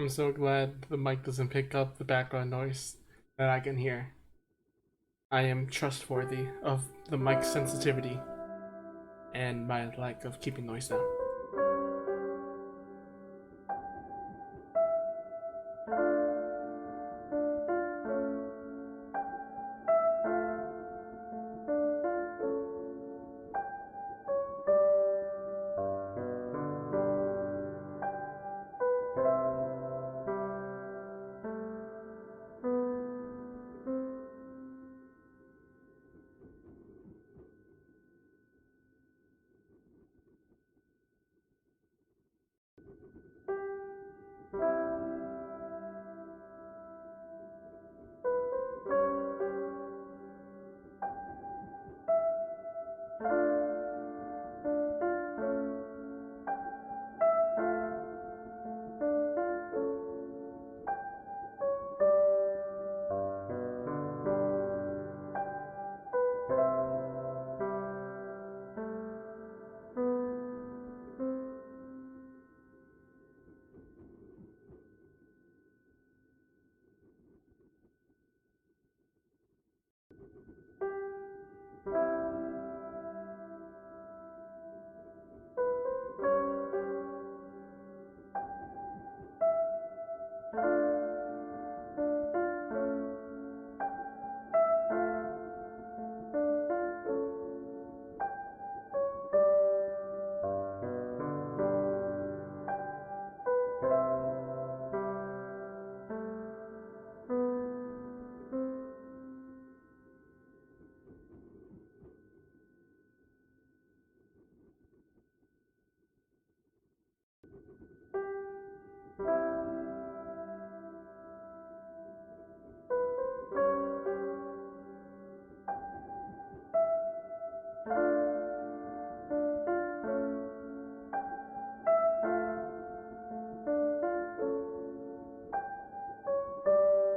I'm so glad the mic doesn't pick up the background noise that I can hear. I am trustworthy of the mic sensitivity and my lack of keeping noise down.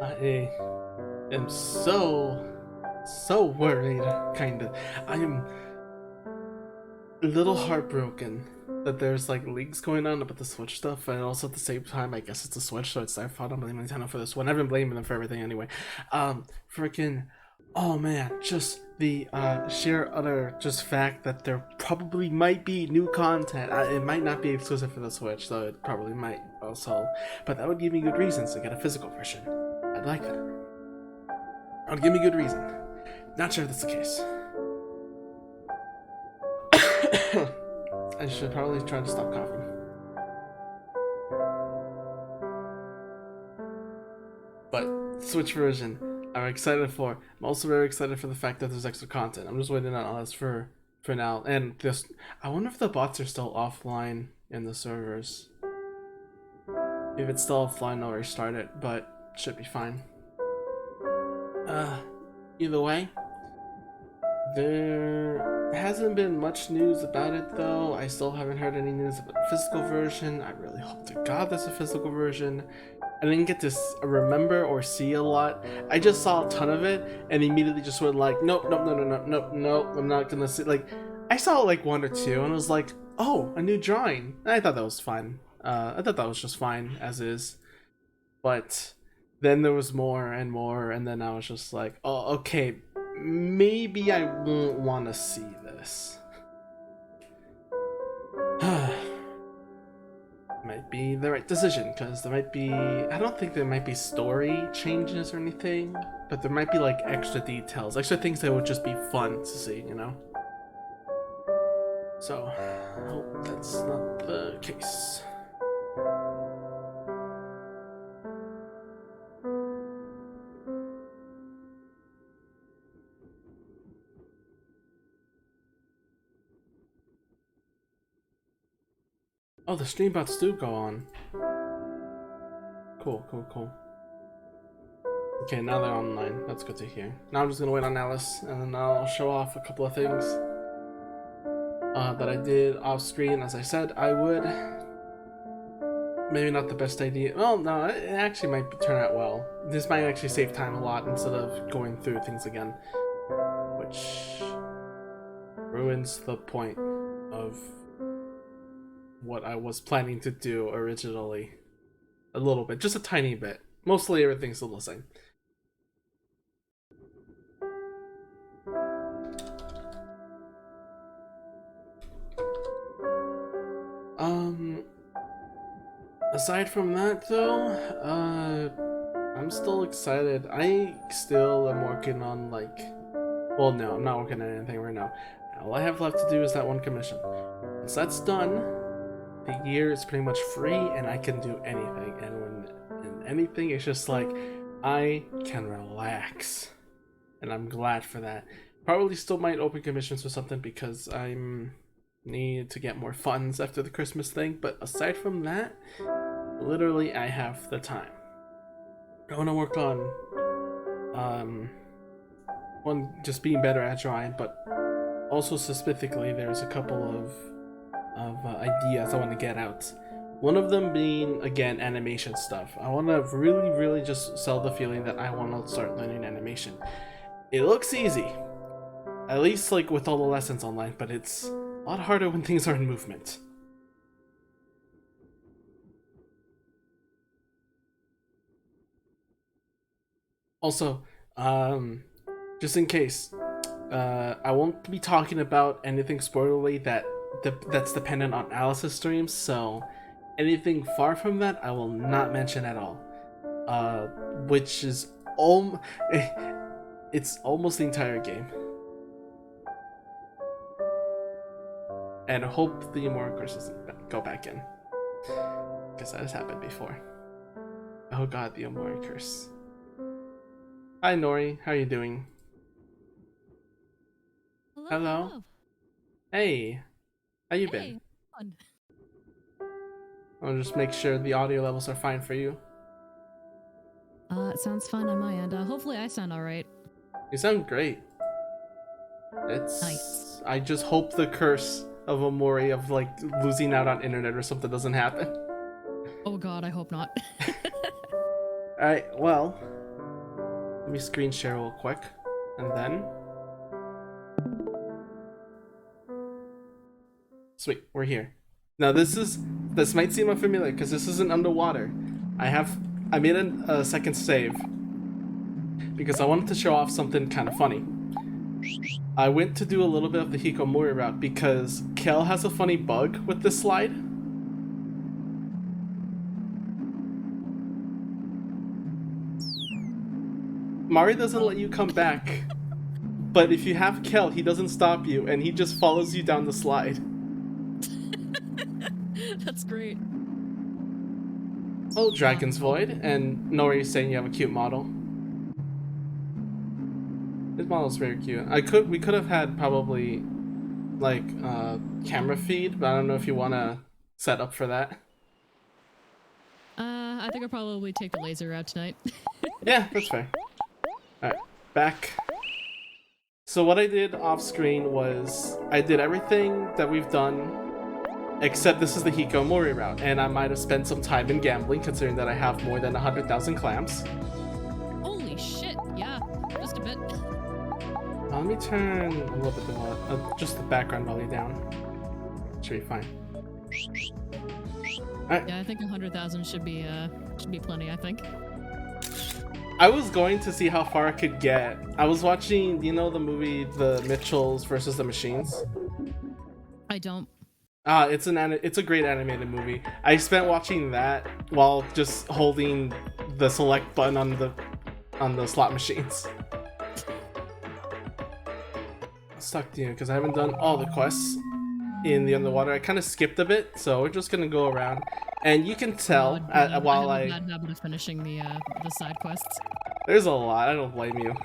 I am so worried, kind of. I am a little heartbroken that there's like leaks going on about the Switch stuff, and also at the same time, I guess it's a Switch, so it's their fault. I'm blaming Nintendo for this one. I've been blaming them for everything anyway. Freaking, oh man, just the sheer utter just fact that there probably might be new content. It might not be exclusive for the Switch, though it probably might also, but that would give me good reasons to get a physical version. I'd like that. It would give me good reason. Not sure if that's the case. I should probably try to stop coughing. But Switch version, I'm excited for. I'm also very excited for the fact that there's extra content. I'm just waiting on all this for now. And this, I wonder if the bots are still offline in the servers. If it's still offline, I'll restart it, but should be fine. Either way, there hasn't been much news about it though. I still haven't heard any news about the physical version. I really hope to God there's a physical version. I didn't get to remember or see a lot. I just saw a ton of it and immediately just went like, nope, nope, no, no, no, nope, nope, I'm not gonna see. Like, I saw like one or two and was like, oh, a new drawing. And I thought that was fine. I thought that was just fine as is. But then there was more and more, and then I was just like, oh, okay, maybe I won't want to see this. Might be the right decision, because there might be, I don't think there might be story changes or anything, but there might be like extra details, extra things that would just be fun to see, you know? So, I hope that's not the case. Oh, the stream bots do go on. Cool, cool, cool. Okay, now they're online. That's good to hear. Now I'm just gonna wait on Alice, and then I'll show off a couple of things that I did off screen. As I said, I would. Maybe not the best idea. Well, no, it actually might turn out well. This might actually save time a lot instead of going through things again, which ruins the point of what I was planning to do originally. a little bit, just a tiny bit. Mostly everything's still the same. Aside from that though, I'm still excited. I still am working on like, well, no, I'm not working on anything right now. All I have left to do is that one commission. Once that's done, the year is pretty much free and I can do anything. And anything is just like, I can relax. And I'm glad for that. Probably still might open commissions or something because I'm need to get more funds after the Christmas thing. But aside from that, literally I have the time. I want to work on one, just being better at drawing, but also specifically there's a couple of ideas I want to get out. One of them being, again, animation stuff. I want to really just sell the feeling that I want to start learning animation. It looks easy, at least like with all the lessons online, but it's a lot harder when things are in movement. Also, just in case, I won't be talking about anything spoilerly that's dependent on Alice's streams, so anything far from that I will not mention at all. Which is it's almost the entire game. And I hope the OMORI curse doesn't go back in, because that has happened before. Oh god, the OMORI curse. Hi Nori, how are you doing? Hello. Hey, how you been? I'll just make sure the audio levels are fine for you. It sounds fine on my end. Hopefully I sound alright. You sound great. It's nice. I just hope the curse of OMORI of like losing out on internet or something doesn't happen. Oh god, I hope not. Alright, well, let me screen share real quick, and then sweet, we're here. Now this might seem unfamiliar because this isn't underwater. I made a second save because I wanted to show off something kind of funny. I went to do a little bit of the OMORI route because Kel has a funny bug with this slide. Mari doesn't let you come back, but if you have Kel, he doesn't stop you and he just follows you down the slide. That's great. Oh, Dragon's Void, and Nori is saying you have a cute model. This model's very cute. We could have had probably like camera feed, but I don't know if you want to set up for that. I think I'll probably take the laser route tonight. Yeah, that's fair. Alright, back. So what I did off screen was I did everything that we've done except this is the OMORI route, and I might have spent some time in gambling considering that I have more than 100,000 clams. Holy shit, yeah, just a bit. Let me turn a little bit of just the background value down. Should be fine. Alright. Yeah, I think 100,000 should be plenty, I think. I was going to see how far I could get. I was watching, you know, the movie The Mitchells versus the Machines? I don't. It's a great animated movie. I spent watching that while just holding the select button on the slot machines. Stuck to you because I haven't done all the quests in the underwater. I kind of skipped a bit, so we're just gonna go around, and you can tell while I have a bad habit of finishing the side quests. There's a lot. I don't blame you.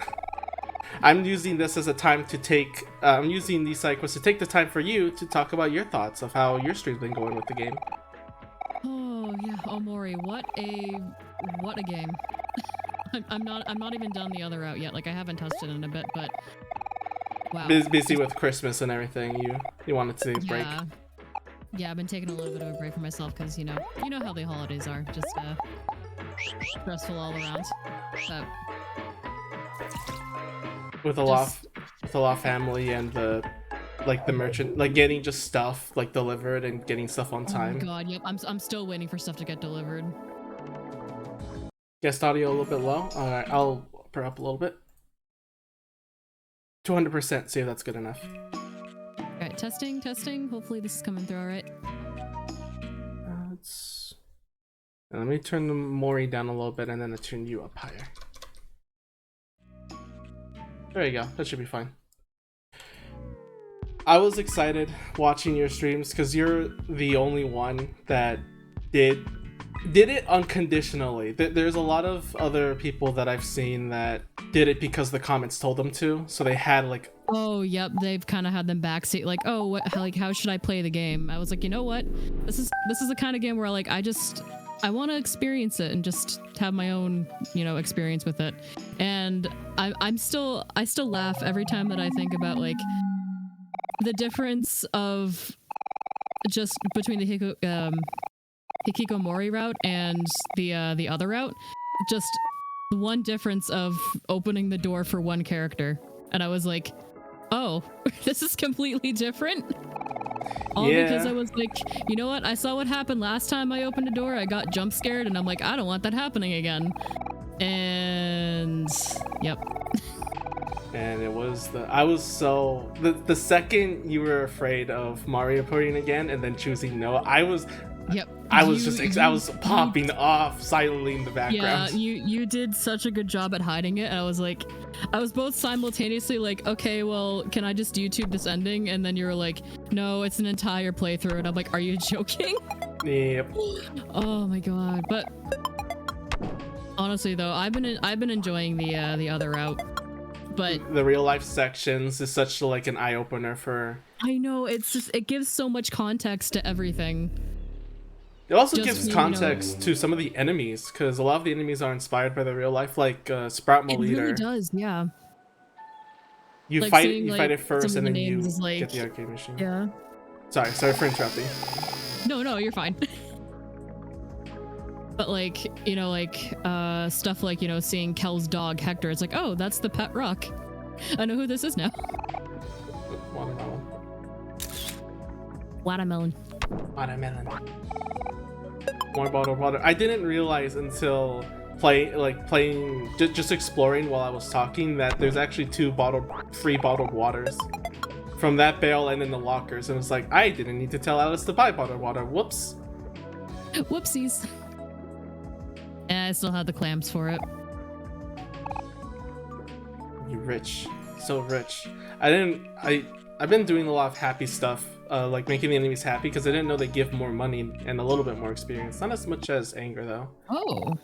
I'm using this as a time to take. I'm using these side quests to take the time for you to talk about your thoughts of how your stream's been going with the game. Oh yeah, OMORI, what a game. I'm not even done the other route yet. Like I haven't touched it in a bit, but wow. Busy with Christmas and everything. You wanted to take a break. Yeah, I've been taking a little bit of a break for myself because you know how the holidays are, just stressful all around. So. With a lot family and the merchant, like getting just stuff like delivered and getting stuff on time. Oh my god, yep. I'm still waiting for stuff to get delivered. Guest audio a little bit low. Alright, I'll put up a little bit. 200%, see if that's good enough. Alright, testing. Hopefully this is coming through alright. Let me turn the Mori down a little bit and then I'll turn you up higher. There you go, that should be fine. I was excited watching your streams because you're the only one that did it unconditionally. There's a lot of other people that I've seen that did it because the comments told them to, so they had like, oh yep, they've kind of had them backseat like, oh what, how should I play the game? I was like, you know what, this is the kind of game where like I want to experience it and just have my own, you know, experience with it. And I still laugh every time that I think about like the difference of just between the Hikikomori route and the other route. Just the one difference of opening the door for one character. And I was like, oh, this is completely different. All because I was like, you know what? I saw what happened last time I opened a door. I got jump scared and I'm like, I don't want that happening again. And yep. And it was the second you were afraid of Mario Party again and then choosing no, I was popping off silently in the background. Yeah, you did such a good job at hiding it. I was both simultaneously like, okay, well, can I just YouTube this ending? And then you were like, no, it's an entire playthrough. And I'm like, are you joking? Yep. Oh my god. But honestly though, I've been enjoying the other route. But the real life sections is such like an eye opener for. I know, it's just, it gives so much context to everything. It also gives context to some of the enemies, because a lot of the enemies are inspired by the real life, like Sprout Maleater. It really does, yeah. You like fight seeing, it first, and then you like, get the arcade machine. Yeah. Sorry for interrupting. No, you're fine. But like, you know, like stuff like, you know, seeing Kel's dog Hector, it's like, oh, that's the pet rock. I know who this is now. Watermelon. More bottled water. I didn't realize until playing, just exploring while I was talking, that there's actually free bottled waters from that barrel and in the lockers. And it's like, I didn't need to tell Alice to buy bottled water. Whoops. Whoopsies. And I still have the clams for it. You rich, so rich. I've been doing a lot of happy stuff. Like making the enemies happy, because I didn't know they give more money and a little bit more experience. Not as much as anger though. Oh,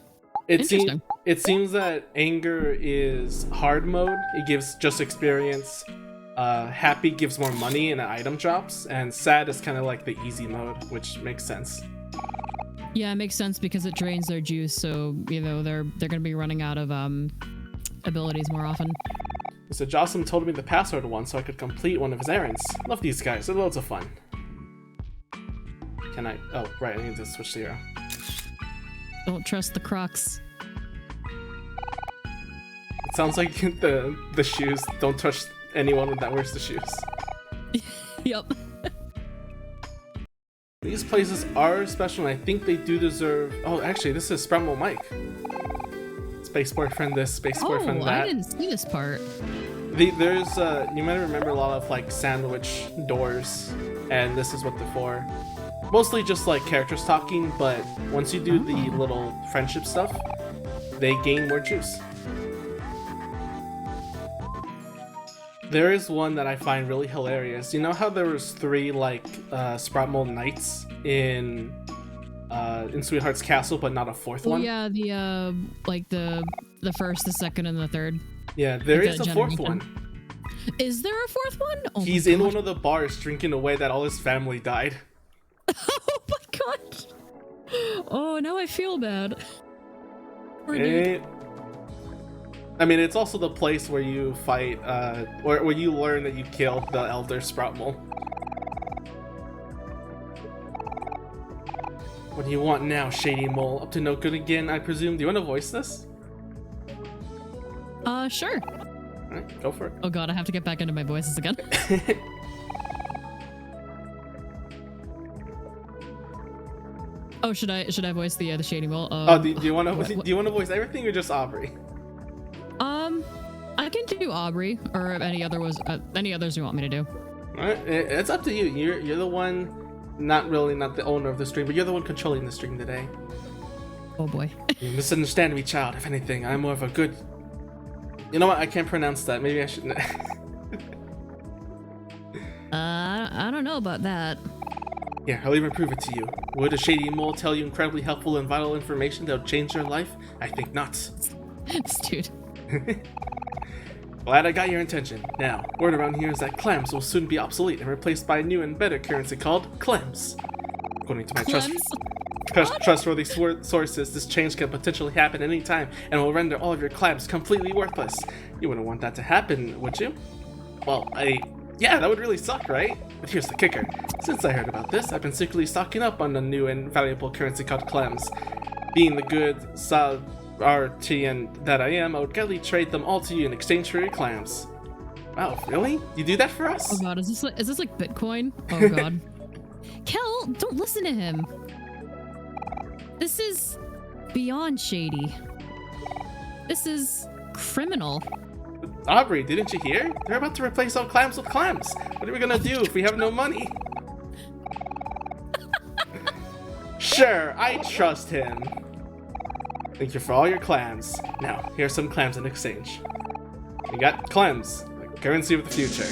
it seems that anger is hard mode. It gives just experience. Happy gives more money and item drops, and sad is kind of like the easy mode, which makes sense. Yeah, it makes sense because it drains their juice, so you know they're gonna be running out of abilities more often. So Jocelyn told me the password once so I could complete one of his errands. Love these guys, they're loads of fun. Can I? Oh, right, I need to switch to hero. Don't trust the Crocs. It sounds like the shoes. Don't trust anyone that wears the shoes. Yep. These places are special, and I think they do deserve. Oh, actually, this is Sproutmo Mike. Space boyfriend this, space boyfriend that. I didn't see this part. There's you might remember a lot of like sandwich doors, and this is what they're for. Mostly just like characters talking, but once you do the little friendship stuff, they gain more juice. There is one that I find really hilarious. You know how there was 3 like Sproutmo Knights in Sweetheart's Castle, but not a 4th one? Yeah, the like the first, the second, and the third. Yeah, there is a 4th one. Is there a 4th one? Oh He's in one of the bars drinking away that all his family died. Oh my god! Oh, now I feel bad. I mean, it's also the place where you fight, or where you learn that you killed the Elder Sproutmo. What do you want now, Shady Mole? Up to no good again, I presume? Do you want to voice this? Sure. Alright, go for it. Oh god, I have to get back into my voices again. Oh, should I voice the shady mole? Oh, do you want to voice everything or just Aubrey? I can do Aubrey or any others you want me to do. Alright, it's up to you. You're the one, not the owner of the stream, but you're the one controlling the stream today. Oh boy. You misunderstand me, child. If anything, I'm more of a good. You know what? I can't pronounce that. Maybe I should. I don't know about that. Here, I'll even prove it to you. Would a shady mole tell you incredibly helpful and vital information that would change your life? I think not. This dude. Glad I got your attention. Now, word around here is that clams will soon be obsolete and replaced by a new and better currency called clams. According to my trustworthy sources, this change can potentially happen any time and will render all of your clams completely worthless. You wouldn't want that to happen, would you? Well, yeah, that would really suck, right? But here's the kicker. Since I heard about this, I've been secretly stocking up on a new and valuable currency called clams. Being the good, solid RTN that I am, I would gladly trade them all to you in exchange for your clams. Wow, really? You do that for us? Oh god, is this like Bitcoin? Oh god. Kel, don't listen to him. This is beyond shady. This is criminal. Aubrey, didn't you hear? They're about to replace all clams with clams. What are we gonna do if we have no money? Sure, I trust him. Thank you for all your clams. Now, here's some clams in exchange. We got clams, the currency of the future.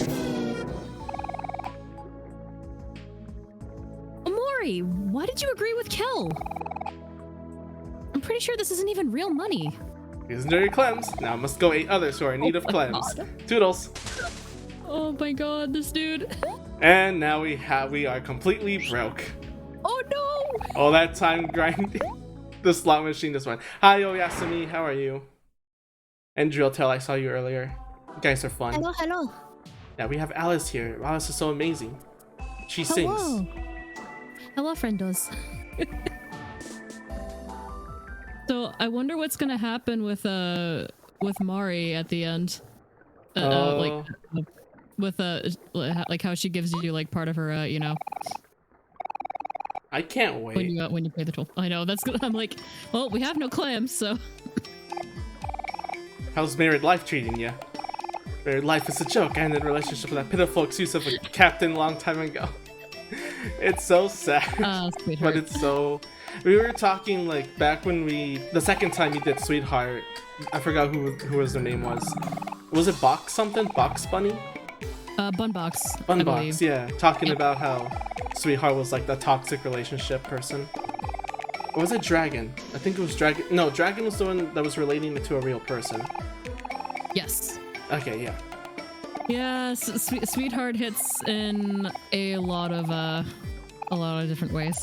Omori, why did you agree with Kel? I'm pretty sure this isn't even real money. These are your clams. Now I must go aid others who are in need of clams. God. Toodles. Oh my god, this dude. And now we are completely broke. Oh no! All that time grinding the slot machine just went. Hi Oyasumi, how are you? And Drilltail, I saw you earlier. You guys are fun. Hello, hello. Yeah, we have Alice here. Alice is so amazing. She Hello. sings. Hello, friendos. So I wonder what's gonna happen with Mari at the end. Like how she gives you like part of her you know. I can't wait. When you pay the toll. I know that's good. I'm like, well, we have no clams, so. How's married life treating you? Married life is a joke. I ended a relationship with that pitiful excuse of a captain long time ago. It's so sad, but it's so. We were talking like back when the second time you did Sweetheart. I forgot who her name was. Was it Box something? Box Bunny? Bunbox. Bunbox, yeah. Talking about how Sweetheart was like the toxic relationship person. Or was it Dragon? I think it was Dragon. No, Dragon was the one that was relating it to a real person. Yes. Okay, yeah. Yes, Sweetheart hits in a lot of different ways.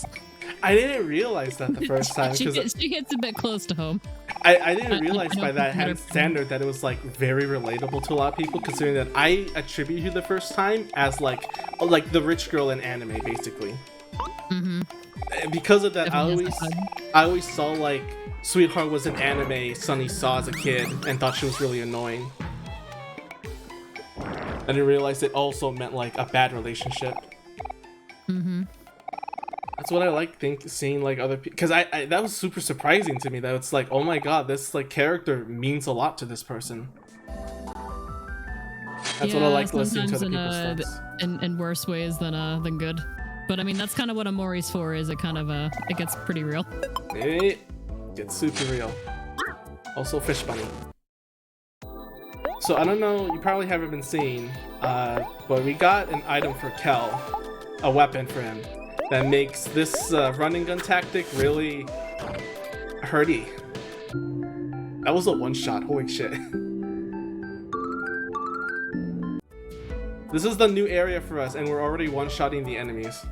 I didn't realize that the first time. She hits a bit close to home. I didn't realize by that standard that it was like very relatable to a lot of people, considering that I attribute you the first time as like the rich girl in anime, basically. Mm-hmm. Because of that, I always saw like Sweetheart was an anime Sunny saw as a kid and thought she was really annoying. I didn't realize it also meant like a bad relationship. Mm-hmm. That's what I like seeing like other people, because I that was super surprising to me that it's like, oh my god, this like character means a lot to this person. That's what I like listening to other people's thoughts. In worse ways than good. But I mean, that's kind of what Omori's for, is it kind of it gets pretty real. It gets super real. Also Fish Bunny. So I don't know, you probably haven't been seeing, but we got an item for Kel, a weapon for him, that makes this running gun tactic really hurty. That was a one-shot, holy shit. This is the new area for us, and we're already one-shotting the enemies.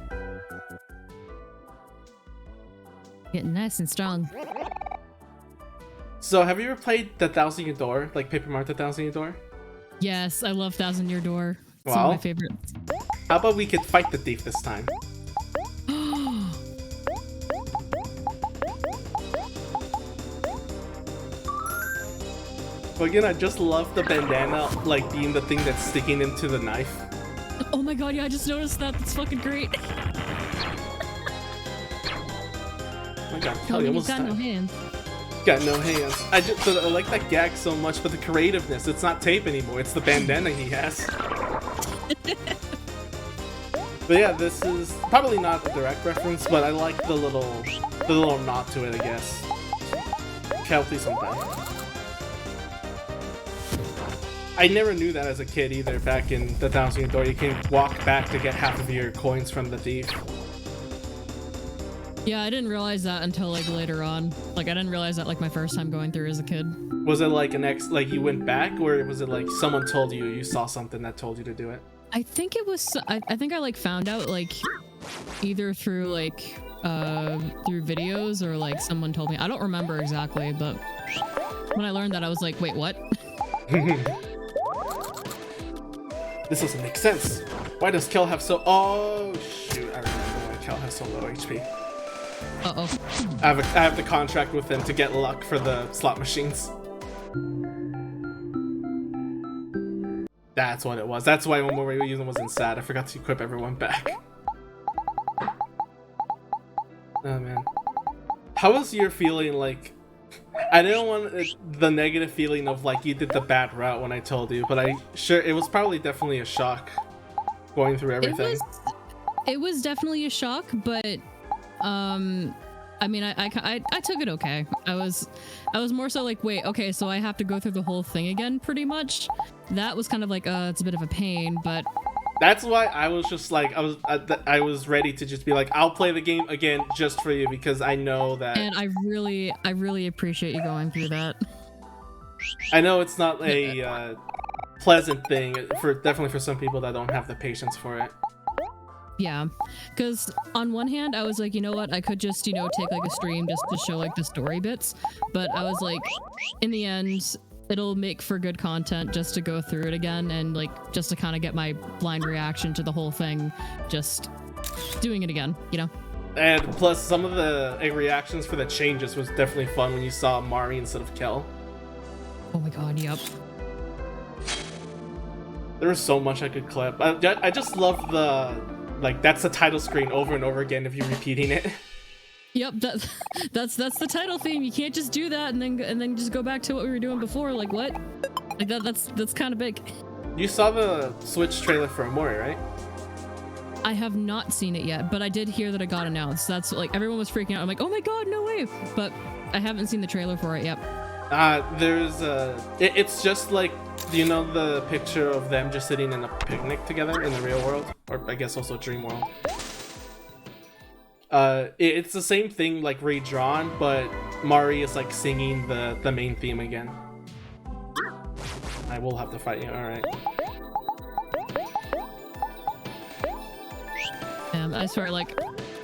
Getting nice and strong. So have you ever played the 1,000-Year Door, like Paper Mario 1,000-Year Door? Yes, I love 1,000-Year Door. It's one of my favorites. How about we could fight the thief this time? But again, I just love the bandana, like being the thing that's sticking into the knife. Oh my god, yeah, I just noticed that. That's fucking great. Oh my god, Oh, Kelly you almost got no died. hands. Got no hands. But I like that gag so much, but the creativeness, it's not tape anymore, it's the bandana he has. But yeah, this is probably not a direct reference, but I like the little nod to it, I guess. Kel, please don't die. I never knew that as a kid either, back in the Thousand Year Door. You can walk back to get half of your coins from the thief. Yeah, I didn't realize that until like later on. Like I didn't realize that like my first time going through as a kid. Was it like like you went back, or was it like someone told you saw something that told you to do it? I think it was. I think I like found out like either through like through videos or like someone told me. I don't remember exactly, but when I learned that, I was like, wait, what? This doesn't make sense. Why does Kel have so? Oh shoot! I remember why Kel has so low HP. Uh-oh. I have the contract with him to get luck for the slot machines. That's what it was. That's why OMORI using wasn't sad. I forgot to equip everyone back. Oh man. How was your feeling like? I didn't want the negative feeling of like you did the bad route when I told you, but it was probably definitely a shock going through everything. It was definitely a shock, but I mean, I took it okay. I was more so like, wait, okay, so I have to go through the whole thing again, pretty much. That was kind of like, it's a bit of a pain, but that's why I was just like, I was ready to just be like, I'll play the game again just for you, because I know that. And I really appreciate you going through that. I know it's not a pleasant thing definitely for some people that don't have the patience for it. Yeah, because on one hand, I was like, you know what, I could just, take like a stream just to show like the story bits, but I was like, in the end, it'll make for good content just to go through it again and like just to kind of get my blind reaction to the whole thing, just doing it again, And plus, some of the reactions for the changes was definitely fun when you saw Mari instead of Kel. Oh my god, yep. There was so much I could clip. I just love that's the title screen over and over again if you're repeating it. Yep, that's the title theme. You can't just do that and then just go back to what we were doing before. Like what? Like that's kind of big. You saw the Switch trailer for OMORI, right? I have not seen it yet, but I did hear that it got announced. That's like everyone was freaking out. I'm like, oh my god, no way! But I haven't seen the trailer for it yet. It's just like, do you know the picture of them just sitting in a picnic together in the real world, or I guess also dream world? It's the same thing, like redrawn, but Mari is like singing the main theme again. I will have to fight you. All right. I swear, like,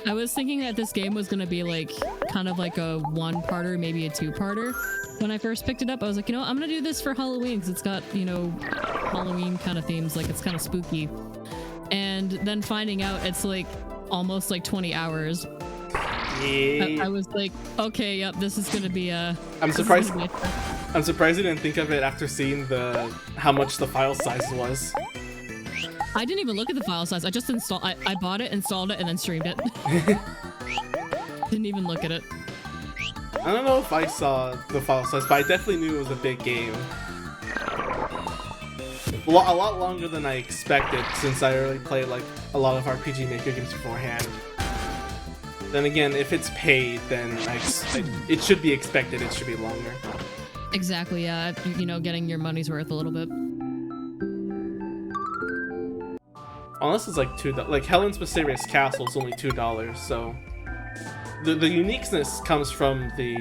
I was thinking that this game was gonna be like kind of like a one-parter, maybe a two-parter. When I first picked it up, I was like, I'm gonna do this for Halloween because it's got, Halloween kind of themes, like it's kind of spooky. And then finding out it's like almost like 20 hours. Yeah. I was like, okay, yep, this is gonna be a. I'm surprised you didn't think of it after seeing how much the file size was. I didn't even look at the file size. I just installed. I bought it, installed it, and then streamed it. Didn't even look at it. I don't know if I saw the file size, but I definitely knew it was a big game. A lot longer than I expected, since I already played like a lot of RPG Maker games beforehand. Then again, if it's paid, then it should be expected. It should be longer. Exactly. Yeah. Getting your money's worth a little bit. Unless it's like $2. Like Helen's Mysterious Castle is only $2, so the uniqueness comes from the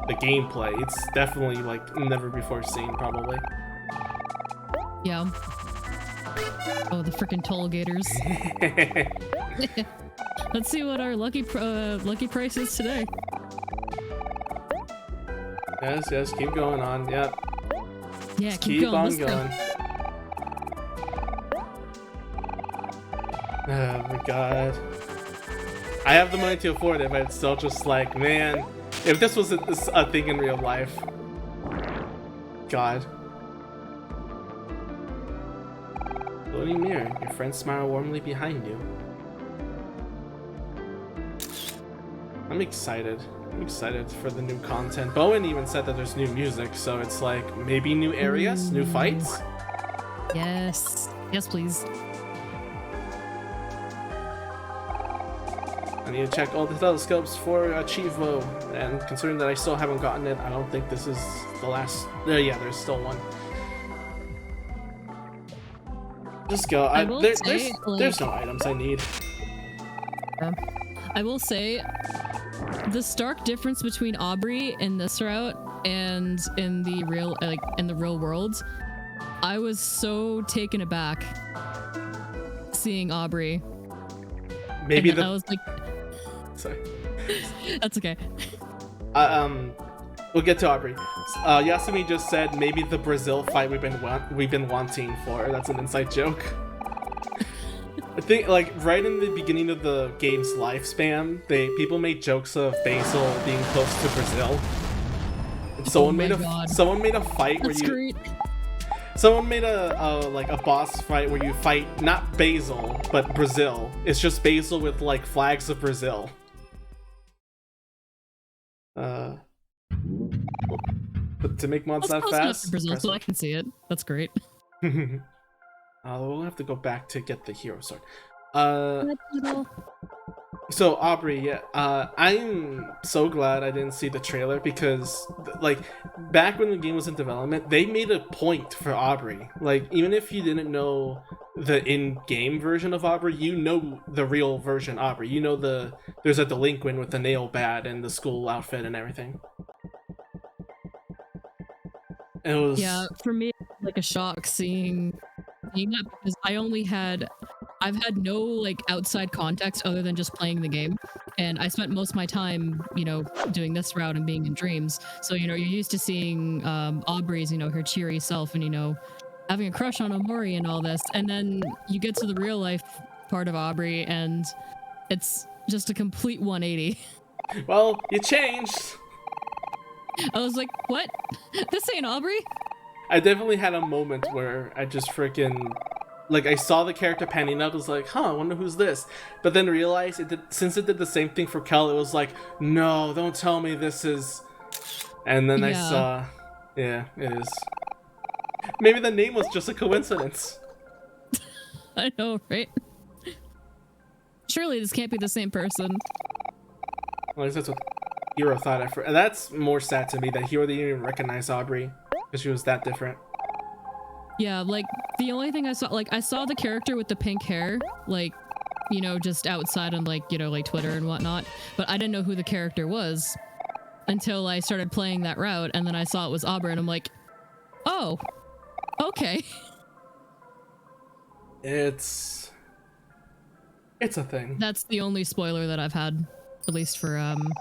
gameplay. It's definitely like never before seen, probably. Yeah. Oh, the freaking toll gators. Let's see what our lucky price is today. Yes, keep going on. Yep. Yeah, keep going. on Let's going. Oh my god. I have the money to afford it, but it's still just like, man, if this was a thing in real life. God. Floating mirror, your friends smile warmly behind you. I'm excited. I'm excited for the new content. Bowen even said that there's new music, so it's like maybe new areas, new fights. Yes. Yes, please. I need to check all the telescopes for Chivo, and considering that I still haven't gotten it, I don't think this is the last. Yeah, there's still one. Just go. There's no items I need. I will say, the stark difference between Aubrey in this route and in the real world, I was so taken aback seeing Aubrey. Maybe I was like, sorry. That's okay. We'll get to Aubrey. Yasumi just said maybe the Brazil fight we've been wanting for. That's an inside joke. I think like right in the beginning of the game's lifespan, people made jokes of Basil being close to Brazil. And someone made a fight That's where great. someone made a boss fight where you fight not Basil but Brazil. It's just Basil with like flags of Brazil. But to make mods that fast, Brazil, so I can see it. That's great. We'll have to go back to get the hero sword. So Aubrey, yeah, I'm so glad I didn't see the trailer because, like, back when the game was in development, they made a point for Aubrey. Like, even if you didn't know the in-game version of Aubrey, you know the real version Aubrey. You know there's a delinquent with the nail bat and the school outfit and everything. It was for me, like a shock seeing that because I've had no like outside context other than just playing the game, and I spent most of my time, doing this route and being in dreams. So you're used to seeing Aubrey's, her cheery self, and having a crush on Omori and all this, and then you get to the real life part of Aubrey, and it's just a complete 180. Well, you changed. I was like, what? This ain't Aubrey? I definitely had a moment where I just freaking, like, I saw the character panning out, I was like, I wonder who's this? But then realized since it did the same thing for Kel, it was like, no, don't tell me this is... And then I saw, yeah, it is. Maybe the name was just a coincidence. I know, right? Surely this can't be the same person. Well, at least that's what Hero thought at first. And that's more sad to me that Hero didn't even recognize Aubrey because she was that different. Yeah, like the only thing I saw the character with the pink hair, like, just outside on like Twitter and whatnot, but I didn't know who the character was until I started playing that route, and then I saw it was Aubrey, and I'm like, oh, okay. It's a thing. That's the only spoiler that I've had. At least for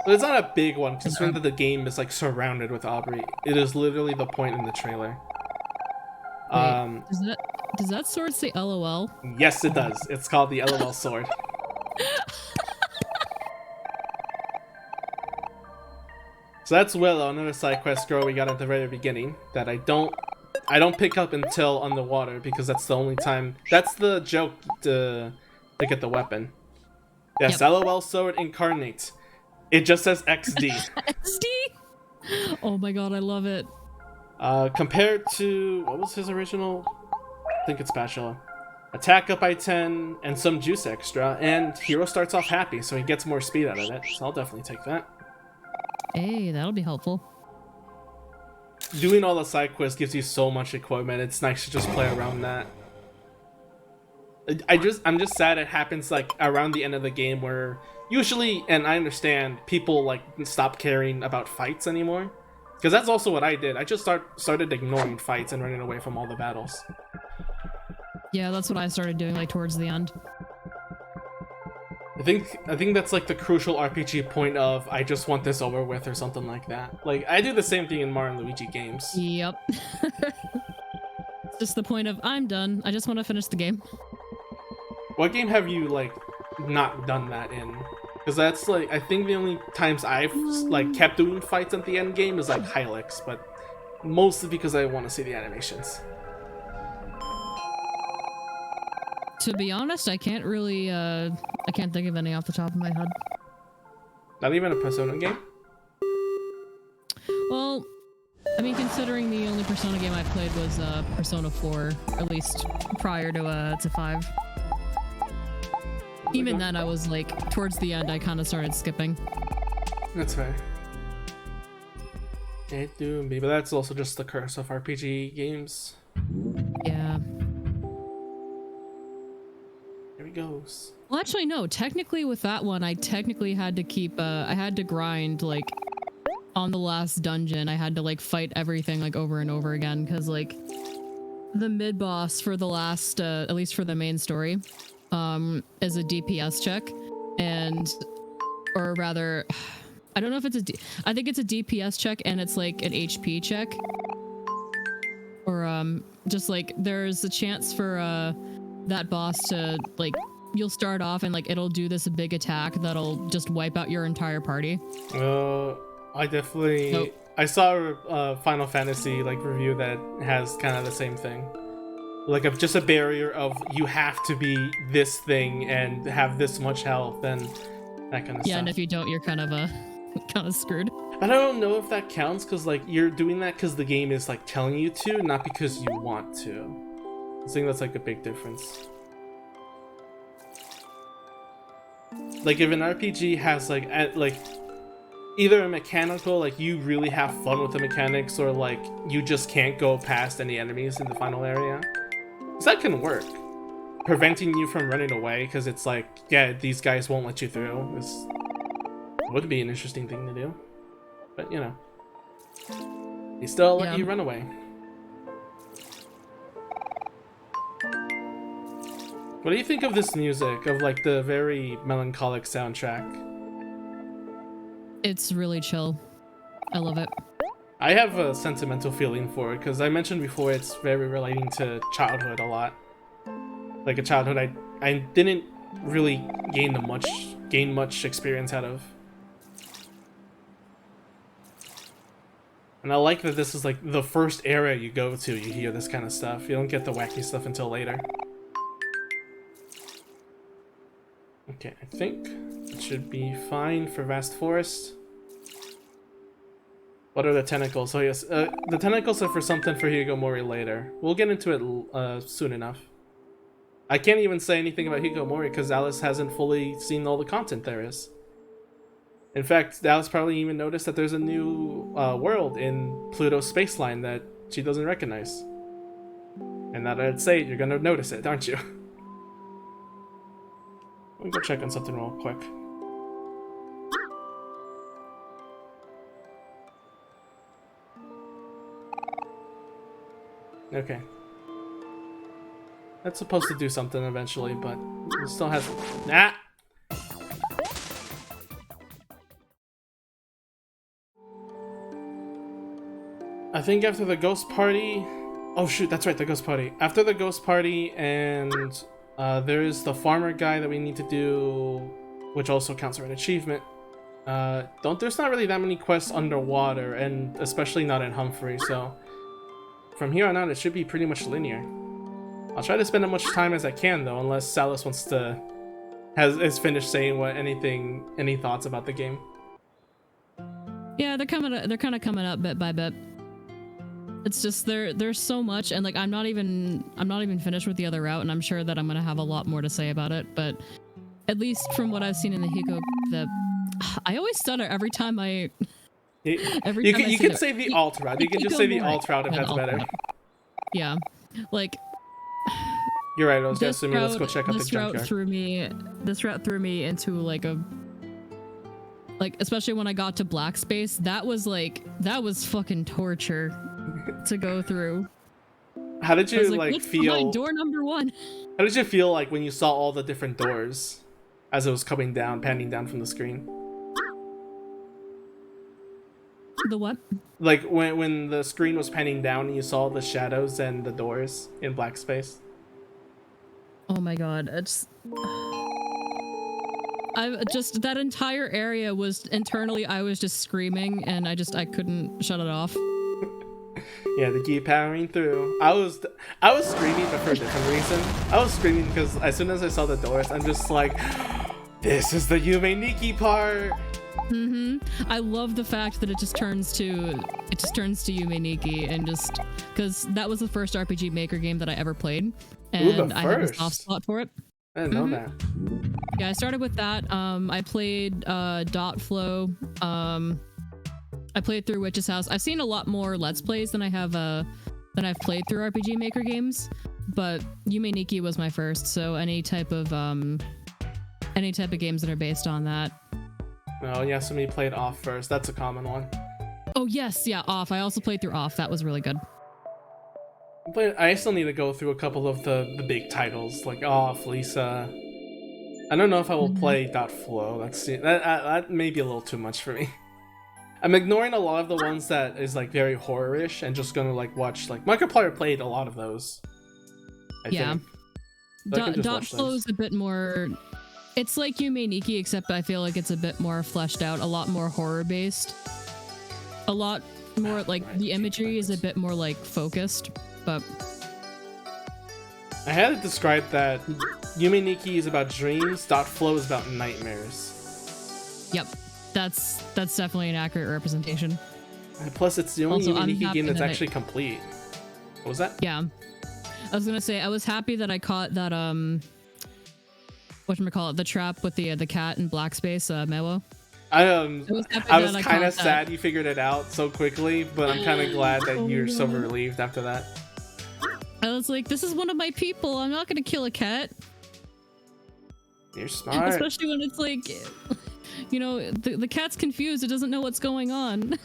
But it's not a big one, considering that the game is like surrounded with Aubrey. It is literally the point in the trailer. Wait, does that sword say LOL? Yes, it does. It's called the LOL sword. So that's Willow, another side quest girl we got at the very beginning that I don't pick up until underwater because that's the only time. That's the joke to get the weapon. Yes, yep. LOL sword incarnate. It just says XD. XD? Oh my god, I love it. Compared to, what was his original? I think it's Spatula. Attack up by 10 and some juice extra, and Hero starts off happy, so he gets more speed out of it, so I'll definitely take that. Hey, that'll be helpful. Doing all the side quests gives you so much equipment, it's nice to just play around that. I'm just sad it happens like around the end of the game where usually, and I understand, people like stop caring about fights anymore. Because that's also what I did. I just started ignoring fights and running away from all the battles. Yeah, that's what I started doing like towards the end. I think that's like the crucial RPG point of I just want this over with or something like that. Like I do the same thing in Mario and Luigi games. Yep. It's just the point of I'm done. I just want to finish the game. What game have you like not done that in? Because that's like I think the only times I've like kept doing fights at the end game is like Hylics, but mostly because I want to see the animations. To be honest, I can't really I can't think of any off the top of my head. Not even a Persona game? Well, I mean, considering the only Persona game I played was Persona 4, at least prior to 5. Even then, I was like, towards the end, I kind of started skipping. That's fair. It do be, but that's also just the curse of RPG games. Yeah. Here he goes. Well, actually, no. Technically, with that one, I technically had to keep. I had to grind like on the last dungeon. I had to like fight everything like over and over again because like the mid boss for the last, at least for the main story, is a DPS check, or rather, I don't know if it's I think it's a DPS check and it's like an HP check, or just like there's a chance for that boss to like. You'll start off and like it'll do this big attack that'll just wipe out your entire party. I definitely I saw a Final Fantasy like review that has kind of the same thing, like just a barrier of you have to be this thing and have this much health and that kind of stuff. Yeah, and if you don't, you're kind of screwed. I don't know if that counts because like you're doing that because the game is like telling you to, not because you want to. I think that's like a big difference. Like if an RPG has like either a mechanical, like you really have fun with the mechanics, or like you just can't go past any enemies in the final area, because that can work. Preventing you from running away because it's like, yeah, these guys won't let you through. This would be an interesting thing to do, but you know, they still let you run away. What do you think of this music, of like the very melancholic soundtrack? It's really chill. I love it. I have a sentimental feeling for it because I mentioned before it's very relating to childhood a lot. Like a childhood I didn't really gain much experience out of. And I like that this is like the first era you go to, you hear this kind of stuff. You don't get the wacky stuff until later. Okay, I think it should be fine for Vast Forest. What are the tentacles? Oh yes, the tentacles are for something for Hikikomori later. We'll get into it soon enough. I can't even say anything about Hikikomori because Alice hasn't fully seen all the content there is. In fact, Alice probably even noticed that there's a new world in Pluto's spaceline that she doesn't recognize. And now that I'd say it, you're gonna notice it, aren't you? Let me go check on something real quick. Okay. That's supposed to do something eventually, but it still hasn't. Ah! I think after the ghost party... Oh shoot, that's right, the ghost party. After the ghost party and... there is the farmer guy that we need to do, which also counts for an achievement. There's not really that many quests underwater, and especially not in Humphrey, so from here on out it should be pretty much linear. I'll try to spend as much time as I can though, unless Salis wants to is finished saying any thoughts about the game. Yeah, they're kind of coming up bit by bit. It's just there's so much, and like I'm not even finished with the other route, and I'm sure that I'm gonna have a lot more to say about it. But at least from what I've seen in the I always stutter every time I. You can say the alt route. You can just say the alt route if that's better. Yeah, like. You're right. I was assuming. Let's go check out the junkyard. This route threw me into like especially when I got to Black Space. That was fucking torture. To go through. How did you like feel? Door number 1. How did you feel like when you saw all the different doors as it was coming down, panning down from the screen? The what? Like when the screen was panning down and you saw the shadows and the doors in Black Space. Oh my god, that entire area was internally I was just screaming and I couldn't shut it off. Yeah, to keep powering through. I was screaming, but for a different reason. I was screaming because as soon as I saw the doors, I'm just like, This is the Yume Nikki part. I love the fact that it just turns to Yume Nikki, and just because that was the first RPG Maker game that I ever played, and I have a soft spot for it. I didn't know that. Yeah, I started with that. I played Dot Flow. I played through Witch's House. I've seen a lot more Let's Plays than I've played through RPG Maker games, but Yume Nikki was my first. So any type of games that are based on that. Oh, Yasumi played Off first. That's a common one. Oh yes, yeah, Off. I also played through Off. That was really good. But I still need to go through a couple of the big titles like Off, Lisa. I don't know if I will play Dot Flow. That may be a little too much for me. I'm ignoring a lot of the ones that is like very horror-ish and just gonna like watch like Markiplier played a lot of those. I think. Dot Flow is a bit more. It's like Yume Nikki, except I feel like it's a bit more fleshed out, a lot more horror-based. A lot more like the imagery is a bit more like focused, but I had to describe that Yume Nikki is about dreams, Dot Flow is about nightmares. Yep. That's definitely an accurate representation. And plus, it's the only Yume Nikki game that's actually complete. What was that? Yeah. I was gonna say, I was happy that I caught that, whatchamacallit, the trap with the cat in black space, Mewo. I was kind of sad you figured it out so quickly, but I'm kind of glad that you're so relieved after that. I was like, this is one of my people. I'm not gonna kill a cat. You're smart. Especially when it's like, you know, the cat's confused. It doesn't know what's going on.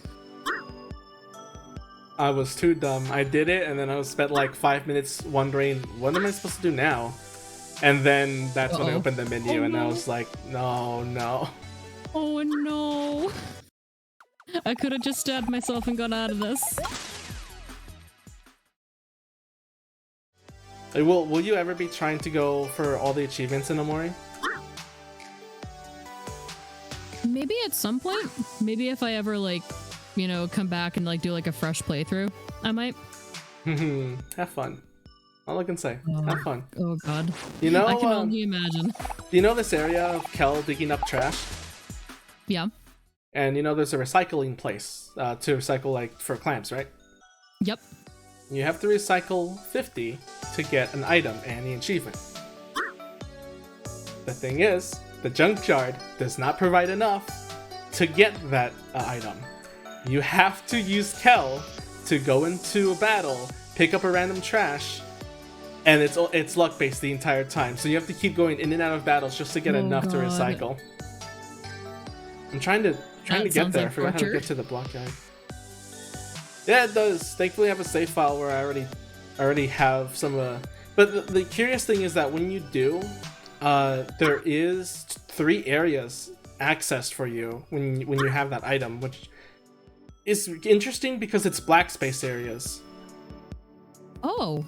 I was too dumb. I did it, and then I spent like 5 minutes wondering, what am I supposed to do now? And then that's when I opened the menu, and I was like, no. Oh no. I could have just stabbed myself and got out of this. Will you ever be trying to go for all the achievements in Omori? Maybe at some point. Maybe if I ever like, you know, come back and like do like a fresh playthrough, I might. Have fun. All I can say. Have fun. Oh god. You know, I can only imagine. You know this area of Kel digging up trash? Yeah. And you know there's a recycling place to recycle like for clamps, right? Yep. You have to recycle 50 to get an item and the achievement. The thing is, the junkyard does not provide enough to get that item. You have to use Kel to go into a battle, pick up a random trash, and it's luck based the entire time. So you have to keep going in and out of battles just to get enough to recycle. I'm trying to get there. I forgot how to get to the block guy. Yeah, it does. Thankfully, I have a save file where I already have some. But the curious thing is that when you do, there is 3 areas accessed for you when you have that item, which is interesting because it's black space areas. Oh.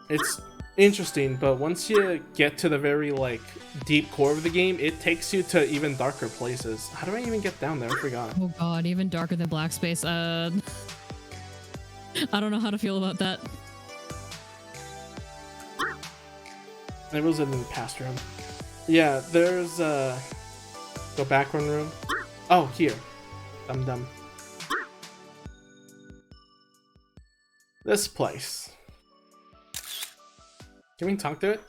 It's interesting, but once you get to the very like deep core of the game, it takes you to even darker places. How do I even get down there? I forgot. Oh god, even darker than black space. I don't know how to feel about that. It was in the past room. Yeah, there's go back 1 room. Oh, here. Dumb. This place. Can we talk to it?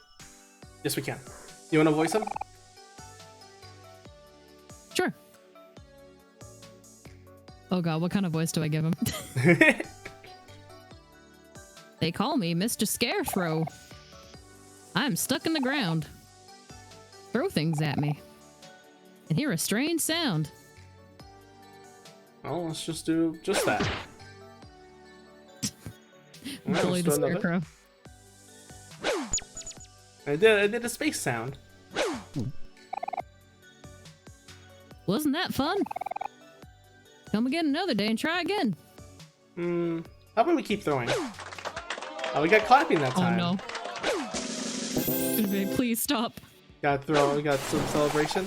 Yes, we can. You want to voice him? Sure. Oh god, what kind of voice do I give him? They call me Mr. Scarethrow. I'm stuck in the ground. Throw things at me. And hear a strange sound. Well, let's just do just that. Billy the Scarecrow. I did a space sound. Wasn't that fun? Come again another day and try again. How about we keep throwing? Oh, we got clapping that time. Oh no. Please stop. Got throw. We got some celebration.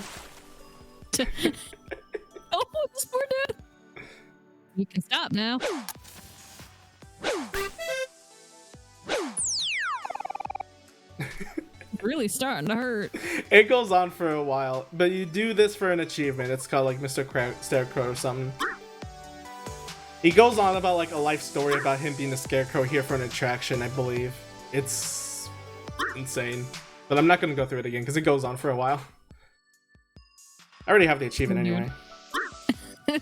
Oh, this poor dude. You can stop now. really starting to hurt. It goes on for a while, but you do this for an achievement. It's called like Mr. Scarecrow or something. He goes on about like a life story about him being a scarecrow here for an attraction, I believe. It's insane. But I'm not going to go through it again because it goes on for a while. I already have the achievement anyway. No,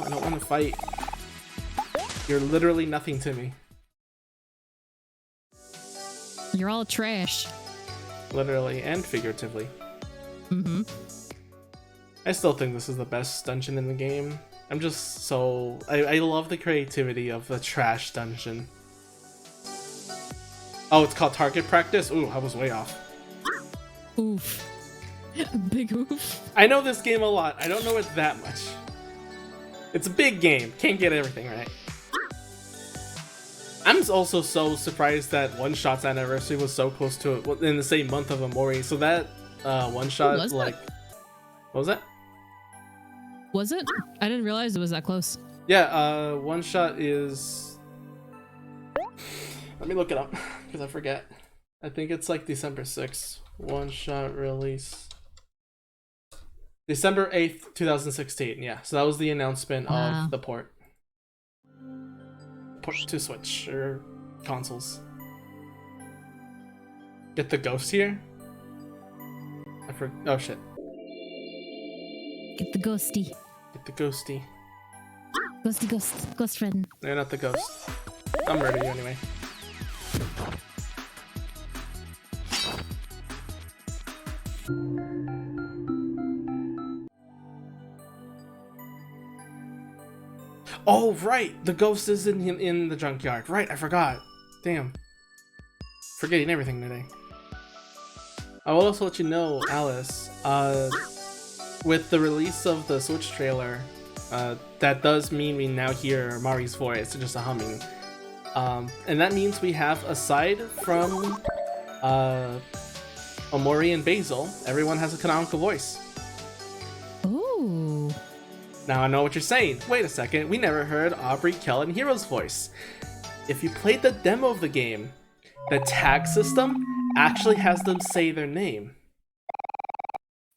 I don't want to fight. You're literally nothing to me. You're all trash. Literally and figuratively. Mm-hmm. I still think this is the best dungeon in the game. I'm just so... I love the creativity of the trash dungeon. Oh, it's called Target Practice? Ooh, I was way off. Oof. Big oof. I know this game a lot. I don't know it that much. It's a big game. Can't get everything right. I'm also so surprised that One Shot's anniversary was so close to it in the same month of OMORI. So that One Shot, like... What was that? Was it? I didn't realize it was that close. Yeah, One Shot is... Let me look it up, because I forget. I think it's like December 6th. One Shot release. December 8th, 2016. Yeah, so that was the announcement of the port. Port to Switch, or consoles. Get the ghost here? Oh shit. Get the ghosty. Get the ghosty. Ghost friend. No, you're not the ghost. I'll murder you anyway. Oh, right! The ghost is in the junkyard. Right, I forgot. Damn. Forgetting everything today. I will also let you know, Alice, with the release of the Switch trailer, that does mean we now hear Mari's voice, just a humming. And that means we have, aside from Omori and Basil, everyone has a canonical voice. Ooh. Now I know what you're saying. Wait a second, we never heard Aubrey, Kel, and Hero's voice. If you played the demo of the game, the tag system actually has them say their name.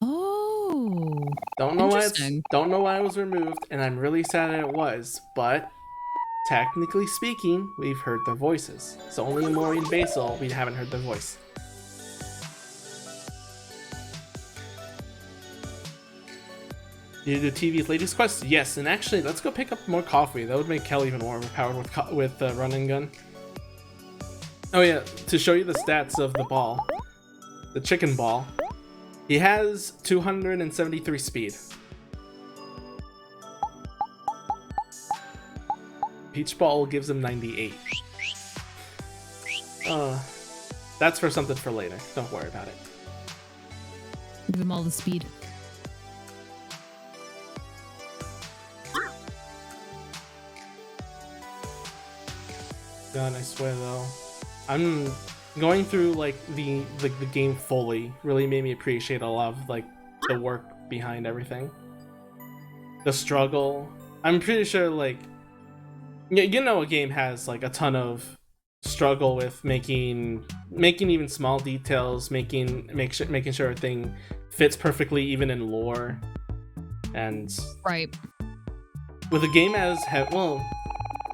Oh. Don't know why it was removed, and I'm really sad that it was, but technically speaking, we've heard their voices. So only Omori and Basil, we haven't heard their voice. You do TV's latest quest? Yes, and actually, let's go pick up more coffee. That would make Kel even more overpowered with the run and gun. Oh yeah, to show you the stats of the ball, the chicken ball, he has 273 speed. Peach ball gives him 98. That's for something for later. Don't worry about it. Give him all the speed. God, I swear though, I'm going through like the game fully really made me appreciate a lot of like the work behind everything, the struggle. I'm pretty sure like you know a game has like a ton of struggle with making even small details, making sure everything fits perfectly even in lore, and right with a game as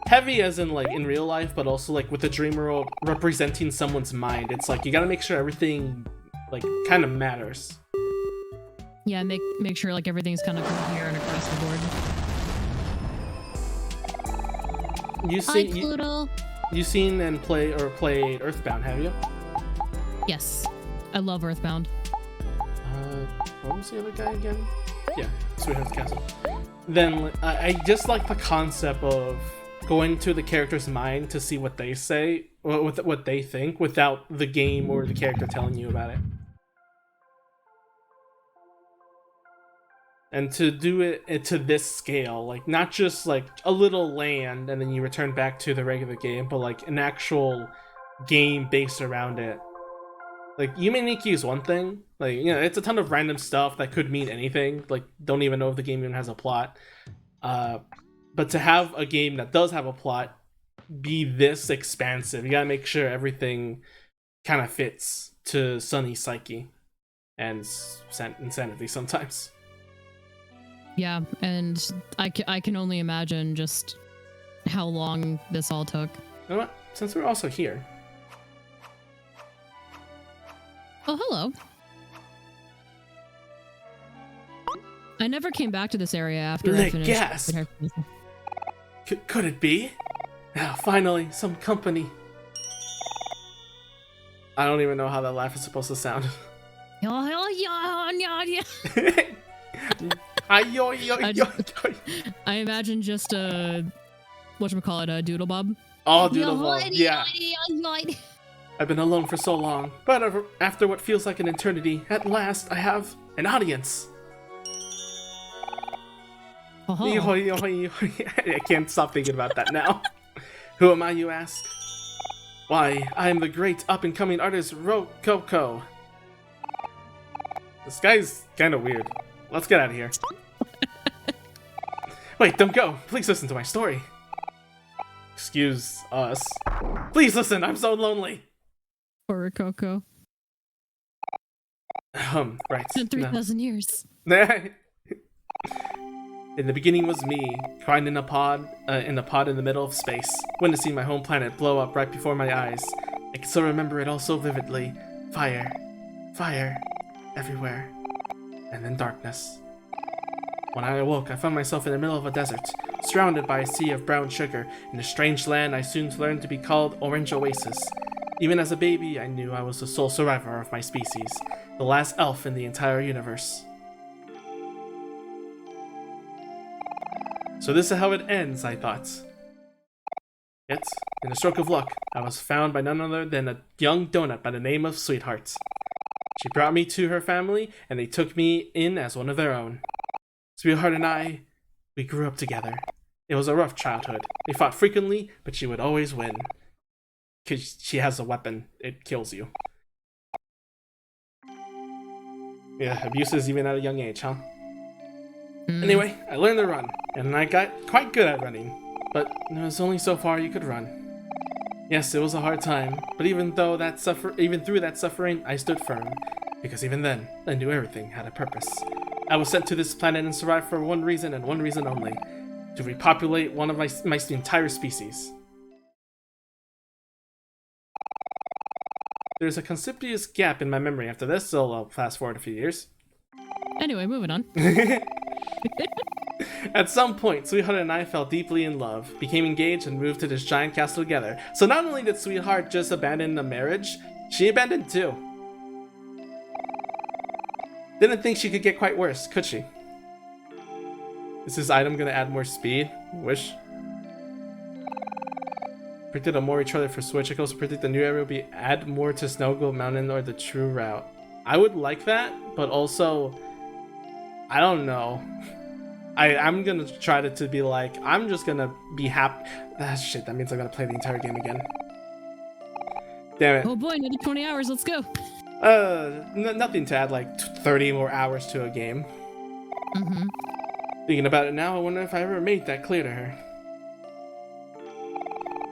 heavy as in like in real life, but also like with the dream world representing someone's mind, it's like you gotta make sure everything like kind of matters. Yeah, make sure like everything's kind of coherent across the board. You seen and played Earthbound, have you? Yes, I love Earthbound. What was the other guy again? Yeah, Sweetheart's Castle. Then I just like the concept of going to the character's mind to see what they say, what they think, without the game or the character telling you about it. And to do it to this scale, like not just like a little land and then you return back to the regular game, but like an actual game based around it. Like Yume Nikki is one thing, like, you know, it's a ton of random stuff that could mean anything, like don't even know if the game even has a plot. But to have a game that does have a plot be this expansive. You gotta make sure everything kind of fits to Sunny's psyche and insanity sometimes. Yeah, and I can only imagine just how long this all took. You know what? Since we're also here. Oh, hello. I never came back to this area after I finished. Gasp! Could it be? Now, finally, some company. I don't even know how that laugh is supposed to sound. I imagine just a whatchamacallit, a doodle bob. Oh, doodle bob, yeah. I've been alone for so long, but after what feels like an eternity, at last I have an audience. I can't stop thinking about that now. Who am I, you ask? Why, I am the great up-and-coming artist Rococo. This guy's kind of weird. Let's get out of here. Wait, don't go. Please listen to my story. Excuse us. Please listen, I'm so lonely. Poor Rococo. Right. In 3,000 years. In the beginning was me, crying in a pod in the middle of space, witnessing my home planet blow up right before my eyes. I can still remember it all so vividly. Fire. Fire. Everywhere. And then darkness. When I awoke, I found myself in the middle of a desert, surrounded by a sea of brown sugar. In a strange land I soon learned to be called Orange Oasis. Even as a baby, I knew I was the sole survivor of my species, the last elf in the entire universe. So this is how it ends, I thought. Yet, in a stroke of luck, I was found by none other than a young donut by the name of Sweetheart. She brought me to her family, and they took me in as one of their own. Sweetheart and I, we grew up together. It was a rough childhood. We fought frequently, but she would always win. 'Cause she has a weapon, it kills you. Yeah, abuses even at a young age, huh? Anyway, I learned to run, and I got quite good at running, but there was only so far you could run. Yes, it was a hard time, but even through that suffering, I stood firm, because even then, I knew everything had a purpose. I was sent to this planet and survived for one reason and one reason only: to repopulate one of my entire species. There's a conspicuous gap in my memory after this, so I'll fast forward a few years. Anyway, moving on. At some point, Sweetheart and I fell deeply in love, became engaged, and moved to this giant castle together. So not only did Sweetheart just abandon the marriage, she abandoned too. Didn't think she could get quite worse, could she? Is this item gonna add more speed? Wish. Predicted a OMORI trailer for Switch. I can also predict the new area will be add more to Snow Globe Mountain or the true route. I would like that, but also, I don't know. I'm gonna try to be like, I'm just gonna be happy. Ah, shit, that means I'm gonna play the entire game again. Damn it. Oh boy, another 20 hours, let's go. Nothing to add like 30 more hours to a game. Mm-hmm. Thinking about it now, I wonder if I ever made that clear to her.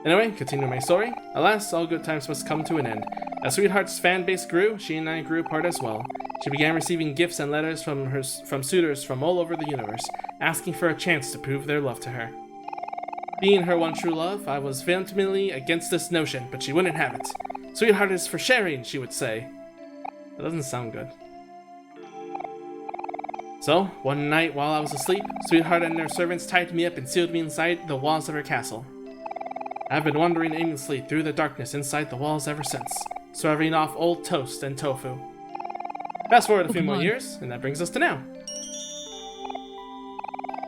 Anyway, continuing my story. Alas, all good times must come to an end. As Sweetheart's fan base grew, she and I grew apart as well. She began receiving gifts and letters from suitors from all over the universe, asking for a chance to prove their love to her. Being her one true love, I was vehemently against this notion, but she wouldn't have it. Sweetheart is for sharing, she would say. That doesn't sound good. So, one night while I was asleep, Sweetheart and their servants tied me up and sealed me inside the walls of her castle. I've been wandering aimlessly through the darkness inside the walls ever since, serving off old toast and tofu. Fast forward a few more years, and that brings us to now.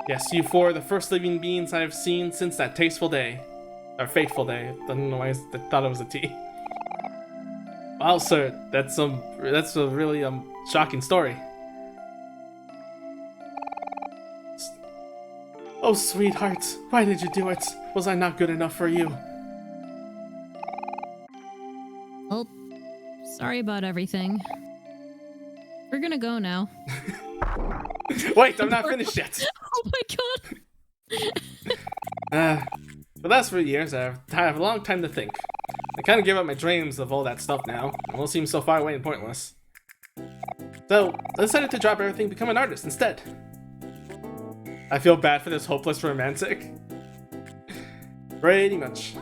Yes, you four are the first living beings I have seen since that tasteful day. Or fateful day. I don't know why I thought it was a T. Wow, sir, that's a really shocking story. Oh, sweetheart, why did you do it? Was I not good enough for you? Well, sorry about everything. We're gonna go now. Wait, I'm not finished yet. Oh my god. For last few years, I have a long time to think. I kind of give up my dreams of all that stuff now. It all seems so far away and pointless. So, I decided to drop everything and become an artist instead. I feel bad for this hopeless romantic. Pretty much.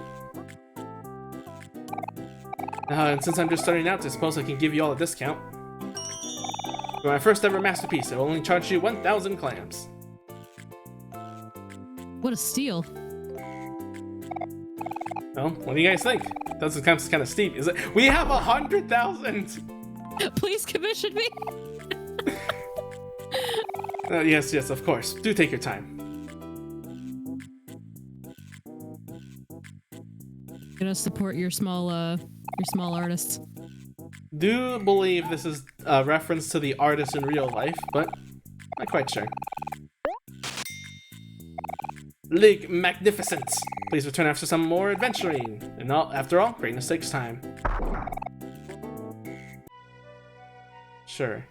And since I'm just starting out, I suppose I can give you all a discount. For my first ever masterpiece, I will only charge you 1,000 clams. What a steal. Well, what do you guys think? That sounds kind of steep, is it? We have 100,000! Please commission me. Yes, of course. Do take your time. Gonna support your small artists. Do believe this is a reference to the artist in real life, but not quite sure. League Magnificence! Please return after some more adventuring. And after all, greatness takes time. Sure.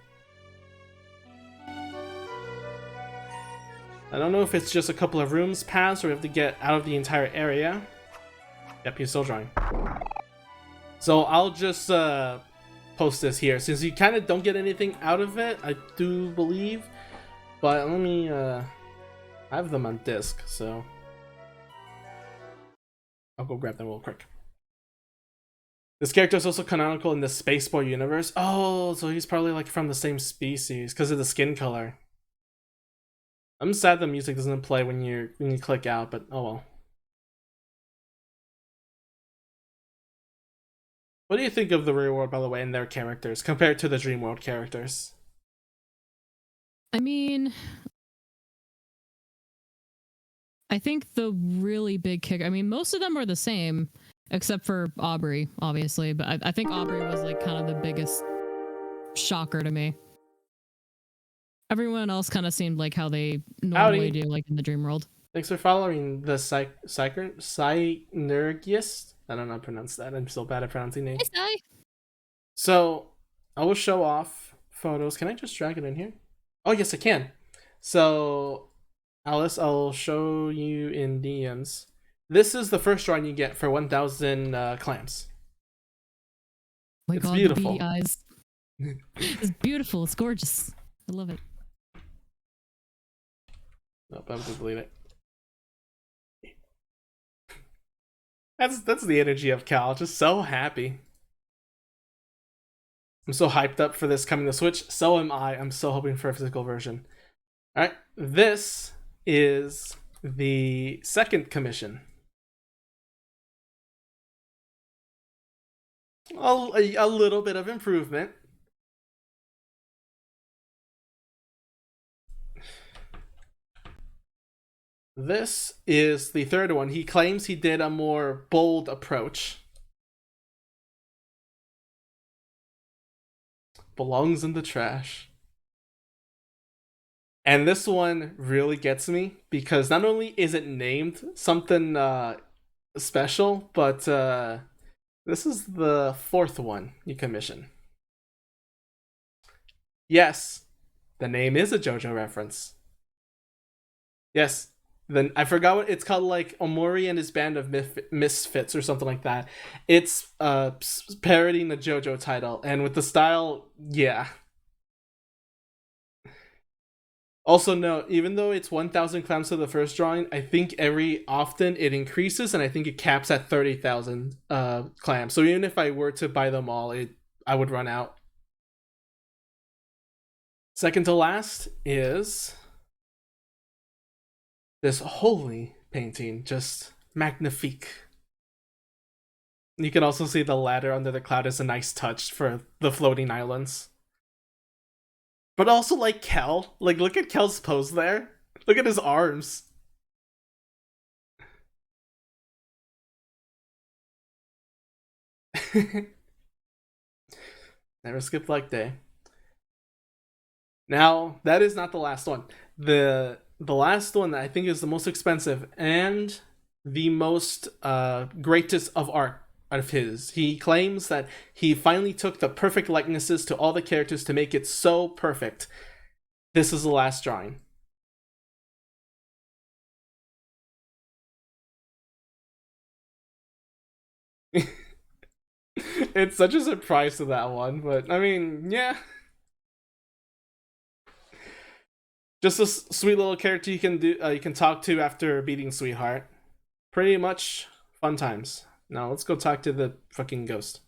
I don't know if it's just a couple of rooms passed or we have to get out of the entire area. Yep, he's still drawing. So I'll just post this here since you kind of don't get anything out of it, I do believe. But let me I have them on disc, so I'll go grab them real quick. This character is also canonical in the Spaceboy universe. Oh, so he's probably like from the same species because of the skin color. I'm sad the music doesn't play when you click out, but oh well. What do you think of the real world, by the way, and their characters compared to the Dream World characters? I mean, I think the really big kick. I mean, most of them are the same, except for Aubrey, obviously. But I think Aubrey was like kind of the biggest shocker to me. Everyone else kind of seemed like how they normally do, like in the Dream World. Thanks for following the Synergist. I don't know how to pronounce that. I'm so bad at pronouncing names. Hi. So, I will show off photos. Can I just drag it in here? Oh, yes, I can. So, Alice, I'll show you in DMs. This is the first drawing you get for 1,000 clams. Oh my It's God, beautiful. The beady eyes. It's beautiful. It's gorgeous. I love it. Nope, I'm gonna delete it. That's the energy of Cal, just so happy. I'm so hyped up for this coming to Switch. So am I. I'm so hoping for a physical version. Alright, this is the second commission. A little bit of improvement. This is the third one. He claims he did a more bold approach. Belongs in the trash. And this one really gets me because not only is it named something special, but this is the fourth one you commission. Yes, the name is a JoJo reference. Yes. Then I forgot what it's called, like Omori and his band of misfits or something like that. It's parodying the JoJo title, and with the style, yeah. Also note, even though it's 1,000 clams to the first drawing, I think every often it increases, and I think it caps at 30,000 clams. So even if I were to buy them all, I would run out. Second to last is this holy painting, just magnifique. You can also see the ladder under the cloud is a nice touch for the floating islands. But also like Kel, like look at Kel's pose there. Look at his arms. Never skip leg day. Now, that is not the last one. The last one that I think is the most expensive and the most greatest of art of his. He claims that he finally took the perfect likenesses to all the characters to make it so perfect. This is the last drawing. It's such a surprise to that one, but I mean, yeah. Just a sweet little character you can do. You can talk to after beating Sweetheart. Pretty much fun times. Now let's go talk to the fucking ghost.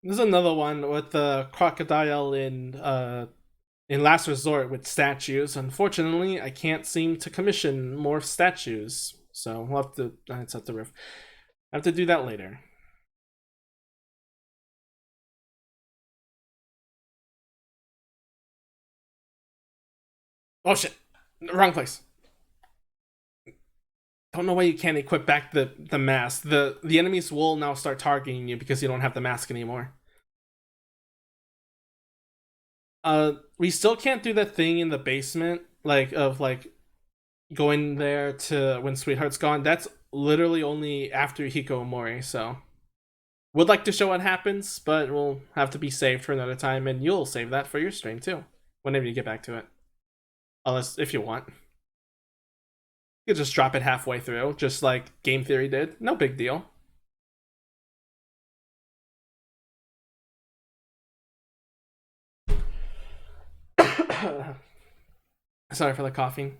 There's another one with the crocodile in Last Resort with statues. Unfortunately, I can't seem to commission more statues, so we'll have to. It's at the roof. I have to do that later. Oh shit! Wrong place. Don't know why you can't equip back the mask. The enemies will now start targeting you because you don't have the mask anymore. We still can't do that thing in the basement, like of like going there to when Sweetheart's gone. That's literally only after Hiko Omori. So would like to show what happens, but we'll have to be saved for another time, and you'll save that for your stream too, whenever you get back to it. Unless if you want. You could just drop it halfway through, just like Game Theory did. No big deal. Sorry for the coughing.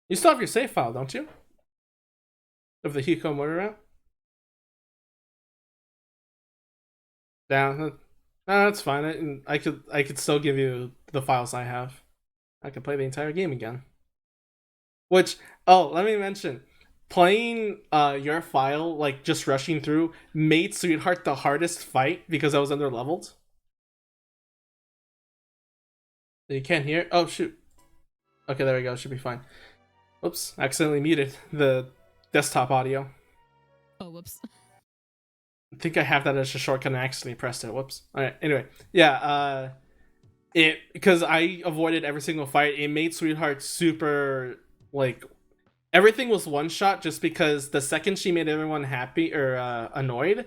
You still have your save file, don't you? Of the Hiko murder route? Down. No, that's fine. I could still give you the files I have. I could play the entire game again. Which, oh, let me mention, playing your file, like just rushing through, made Sweetheart the hardest fight because I was under leveled. You can't hear? Oh shoot. Okay, there we go. Should be fine. Oops, accidentally muted the desktop audio. Oh, whoops. I think I have that as a shortcut and I accidentally pressed it. Whoops. Alright, anyway. Yeah, it because I avoided every single fight, it made Sweetheart super like everything was one shot just because the second she made everyone happy or annoyed,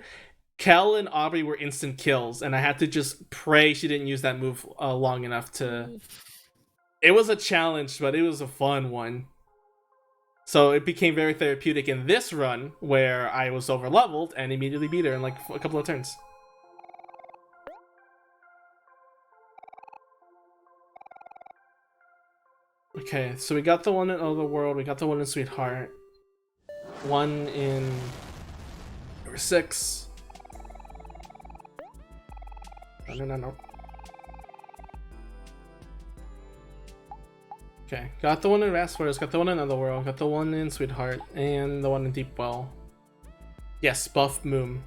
Kel and Aubrey were instant kills, and I had to just pray she didn't use that move long enough to. It was a challenge, but it was a fun one. So it became very therapeutic in this run where I was over leveled and immediately beat her in like a couple of turns. Okay, so we got the one in Otherworld, we got the one in Sweetheart, one in number 6. No. Okay, got the one in Vast Forest, got the one in Otherworld, got the one in Sweetheart, and the one in Deep Well. Yes, Buff Moon.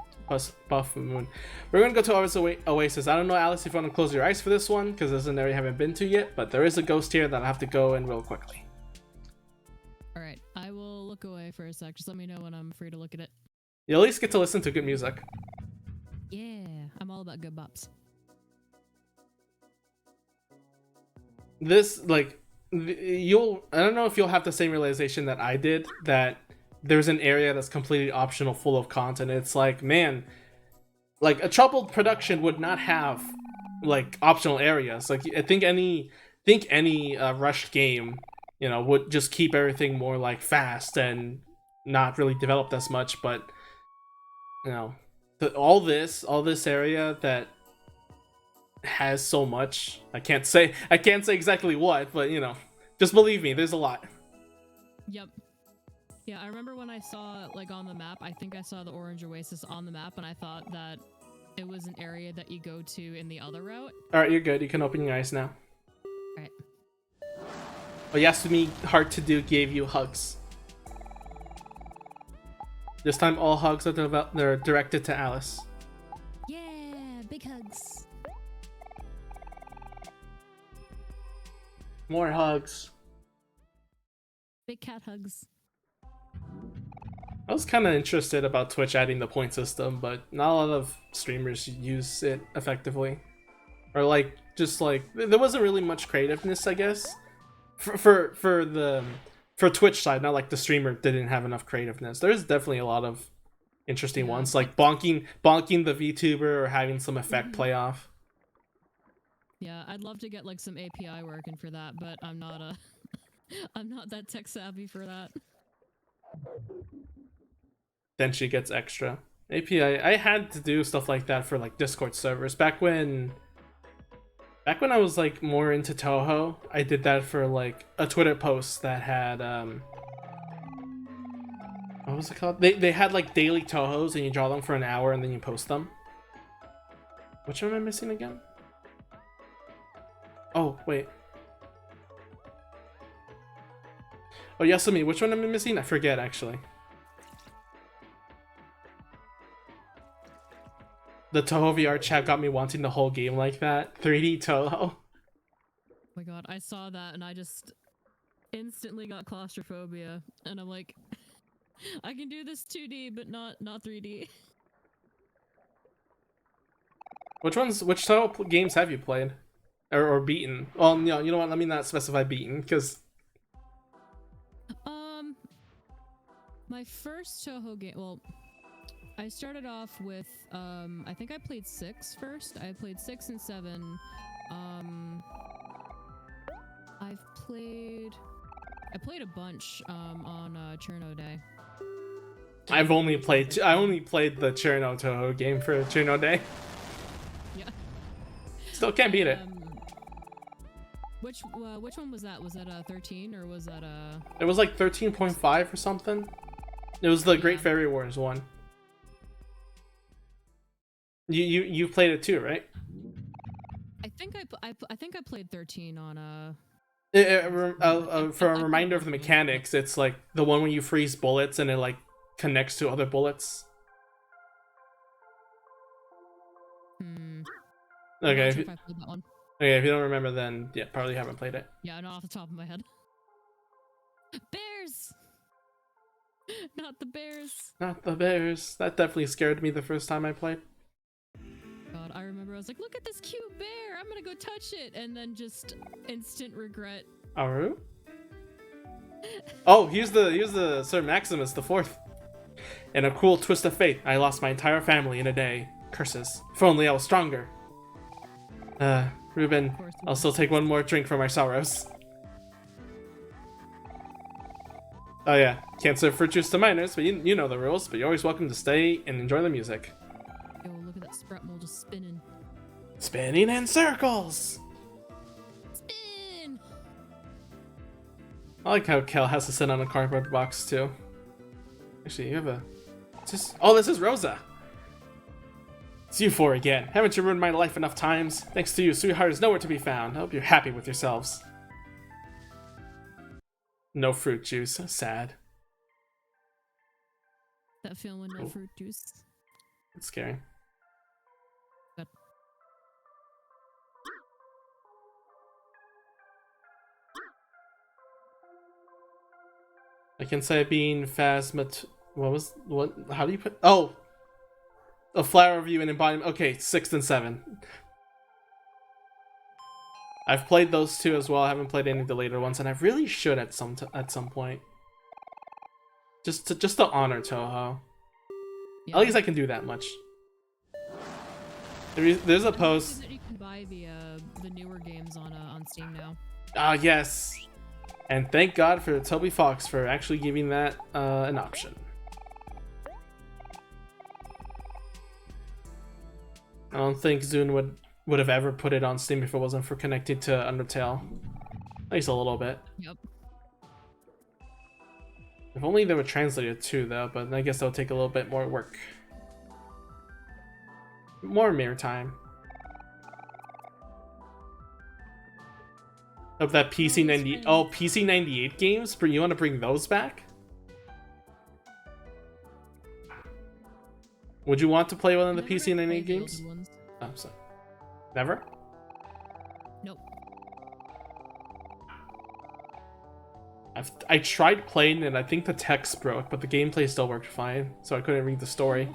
Buff Moon. We're gonna go to Oasis. I don't know, Alice, if you want to close your eyes for this one, because this is an area I haven't been to yet, but there is a ghost here that I have to go in real quickly. Alright, I will look away for a sec. Just let me know when I'm free to look at it. You at least get to listen to good music. Yeah, I'm all about good bops. This, like, I don't know if you'll have the same realization that I did, that there's an area that's completely optional full of content. It's like, man, like a troubled production would not have like optional areas. Like I think any rushed game, you know, would just keep everything more like fast and not really developed as much. But you know, all this area that has so much. I can't say exactly what, but you know, just believe me, there's a lot. Yep. Yeah, I remember when I saw like on the map, I think I saw the Orange Oasis on the map and I thought that it was an area that you go to in the other route. Alright, you're good. You can open your eyes now. Alright. Oh, Yasumi, hard to do, gave you hugs. This time all hugs are directed to Alice. Yeah, big hugs. More hugs. Big cat hugs. I was kind of interested about Twitch adding the point system, but not a lot of streamers use it effectively. Or like, just like, there wasn't really much creativeness, I guess. For Twitch side, not like the streamer didn't have enough creativeness. There's definitely a lot of interesting ones, like bonking the VTuber or having some effect play off. Yeah, I'd love to get like some API working for that, but I'm not I'm not that tech savvy for that. Then she gets extra. API, I had to do stuff like that for like Discord servers. Back when I was like more into Toho, I did that for like a Twitter post that had what was it called? They had like daily Tohos and you draw them for an hour and then you post them. Which one am I missing again? Oh, wait. Oh, Yasumi, which one am I missing? I forget, actually. The Toho VR chat got me wanting the whole game like that. 3D Toho. Oh my god, I saw that and I just instantly got claustrophobia. And I'm like, I can do this 2D, but not 3D. Which Toho games have you played? Or beaten? Well, you know what, let me not specify beaten, because... My first Toho game, well, I started off with, I think I played 6 first. I played 6 and 7. I played a bunch, on, Cherno Day. I only played the Cherno Toho game for Cherno Day. Yeah. Still can't beat it. Which one was that? Was that 13 or was that It was like 13.5 or something. It was the Great Fairy Wars one. You played it too, right? I think I played 13 on for a reminder of the mechanics, it's like the one where you freeze bullets and it like connects to other bullets. Okay. If I played that one. Okay, if you don't remember, then yeah, probably haven't played it. Yeah, not off the top of my head. Bears! Not the bears. Not the bears. That definitely scared me the first time I played. God, I remember I was like, look at this cute bear. I'm gonna go touch it. And then just instant regret. Aru? Oh, here's the Sir Maximus the Fourth. In a cruel twist of fate, I lost my entire family in a day. Curses. If only I was stronger. Ruben, I'll still take one more drink for my sorrows. Oh yeah, can't serve fruit juice to minors, but you know the rules, but you're always welcome to stay and enjoy the music. Yo, look at that sprout mole just spinning. Spinning in circles! Spin! I like how Kel has to sit on a cardboard box too. Actually, you have a... Oh, this is Rosa! It's you four again. Haven't you ruined my life enough times? Thanks to you, sweetheart is nowhere to be found. I hope you're happy with yourselves. No fruit juice. Sad. That film with no fruit juice. It's scary. Good. I can say being phasmat... What? How do you put... Oh! A flower review and embodiment. Okay, 6 and 7. I've played those two as well. I haven't played any of the later ones, and I really should at some point. Just to honor Toho. Yeah. At least I can do that much. There's a post. You can buy the newer games on Steam now. Ah, yes. And thank God for Toby Fox for actually giving that an option. I don't think Zune would have ever put it on Steam if it wasn't for connected to Undertale. At least a little bit. Yep. If only they would translate it too, though, but I guess that'll take a little bit more work. More mirror time. Of that PC90... Oh, PC98 games? You want to bring those back? Would you want to play one of the PC98 games? Oh, sorry. Never? Nope. I tried playing it, I think the text broke, but the gameplay still worked fine, so I couldn't read the story.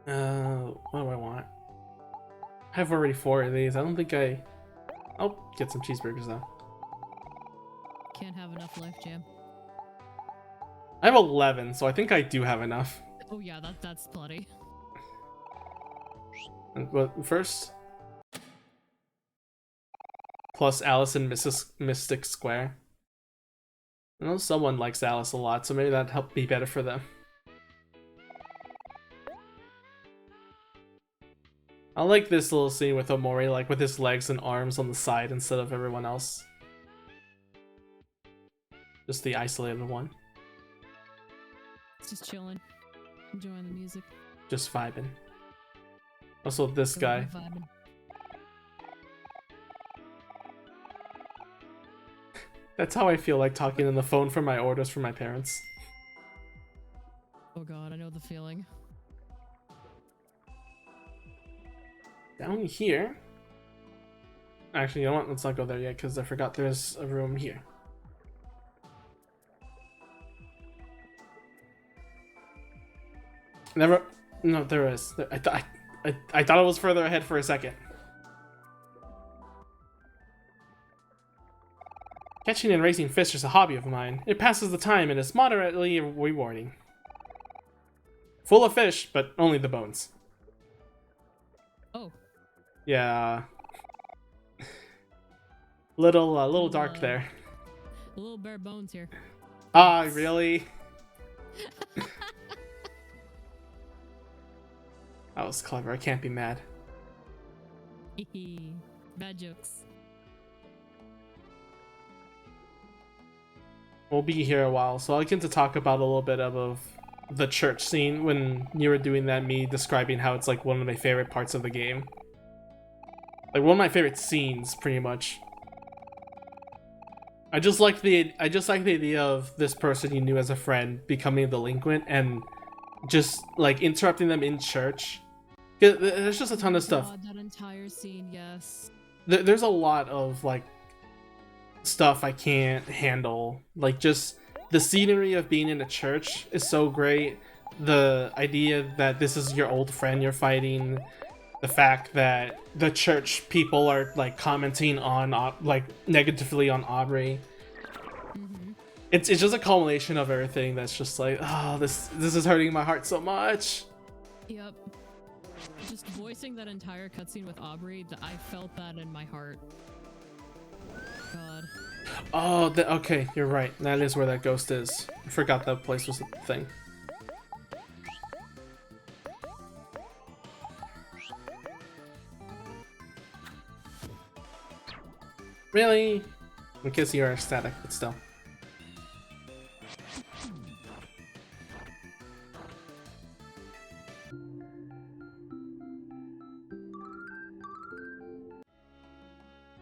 What do I want? I have already 4 of these. I don't think I'll get some cheeseburgers though. Can't have enough life, Jam. I have 11, so I think I do have enough. Oh yeah, that's plenty. But first, plus Alice in Mystic Square. I know someone likes Alice a lot, so maybe that'd help be better for them. I like this little scene with Omori, like with his legs and arms on the side instead of everyone else. Just the isolated one. Just chilling, enjoying the music. Just vibing. Also, this guy. Vibing. That's how I feel like talking on the phone for my orders from my parents. Oh god, I know the feeling. Down here. Actually, you know what? Let's not go there yet because I forgot there's a room here. Never. No, there is. I thought it was further ahead for a second. Catching and racing fish is a hobby of mine. It passes the time and is moderately rewarding. Full of fish, but only the bones. Oh. Yeah. Little dark there. A little bare bones here. Ah, really? That was clever. I can't be mad. Bad jokes. We'll be here a while, so I'll get to talk about a little bit of the church scene when you were doing that, me describing how it's like one of my favorite parts of the game. Like one of my favorite scenes, pretty much. I just like the idea of this person you knew as a friend becoming a delinquent and just like interrupting them in church. There's just a ton of stuff. God, that entire scene, yes. There's a lot of like stuff I can't handle. Like just the scenery of being in a church is so great. The idea that this is your old friend you're fighting. The fact that the church people are like commenting on like negatively on Aubrey. Mm-hmm. It's just a culmination of everything that's just like, oh, this is hurting my heart so much. Yep. Just voicing that entire cutscene with Aubrey, I felt that in my heart. God. Oh, okay, you're right. That is where that ghost is. I forgot that place was a thing. Really? In case you're ecstatic, but still.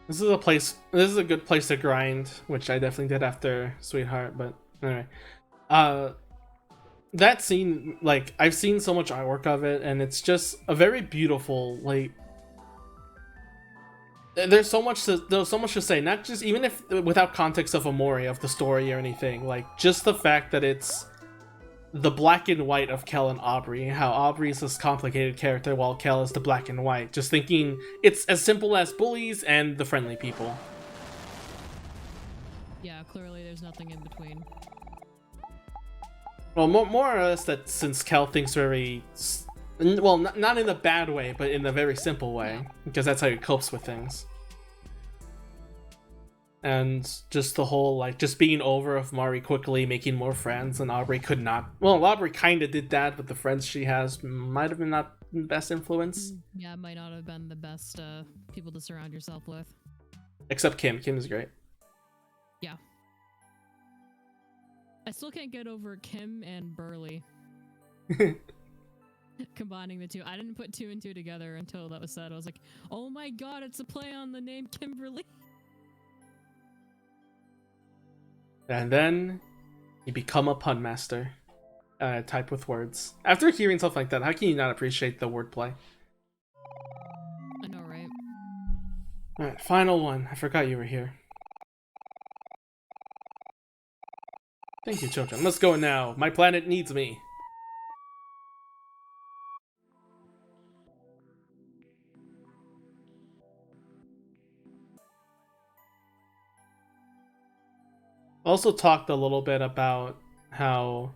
This is a good place to grind, which I definitely did after Sweetheart, but anyway. That scene, like, I've seen so much artwork of it, and it's just a very beautiful, like, there's so much to say, not just, even if without context of Omori, of the story or anything, like, just the fact that it's the black and white of Kel and Aubrey, how Aubrey is this complicated character while Kel is the black and white, just thinking it's as simple as bullies and the friendly people. Yeah, clearly there's nothing in between. Well, more or less that since Kel thinks very, well, not in a bad way, but in a very simple way, because that's how he copes with things. And just the whole, like, just being over of Mari quickly making more friends, and Aubrey could not. Well, Aubrey kind of did that, but the friends she has might have been not the best influence. Yeah, it might not have been the best people to surround yourself with. Except Kim. Kim is great. Yeah. I still can't get over Kim and Burley. Combining the two. I didn't put two and two together until that was said. I was like, oh my god, it's a play on the name Kimberly. And then you become a pun master. Type with words. After hearing stuff like that, how can you not appreciate the wordplay? I know, right? Alright, final one. I forgot you were here. Thank you, children. Let's go now. My planet needs me. Also talked a little bit about how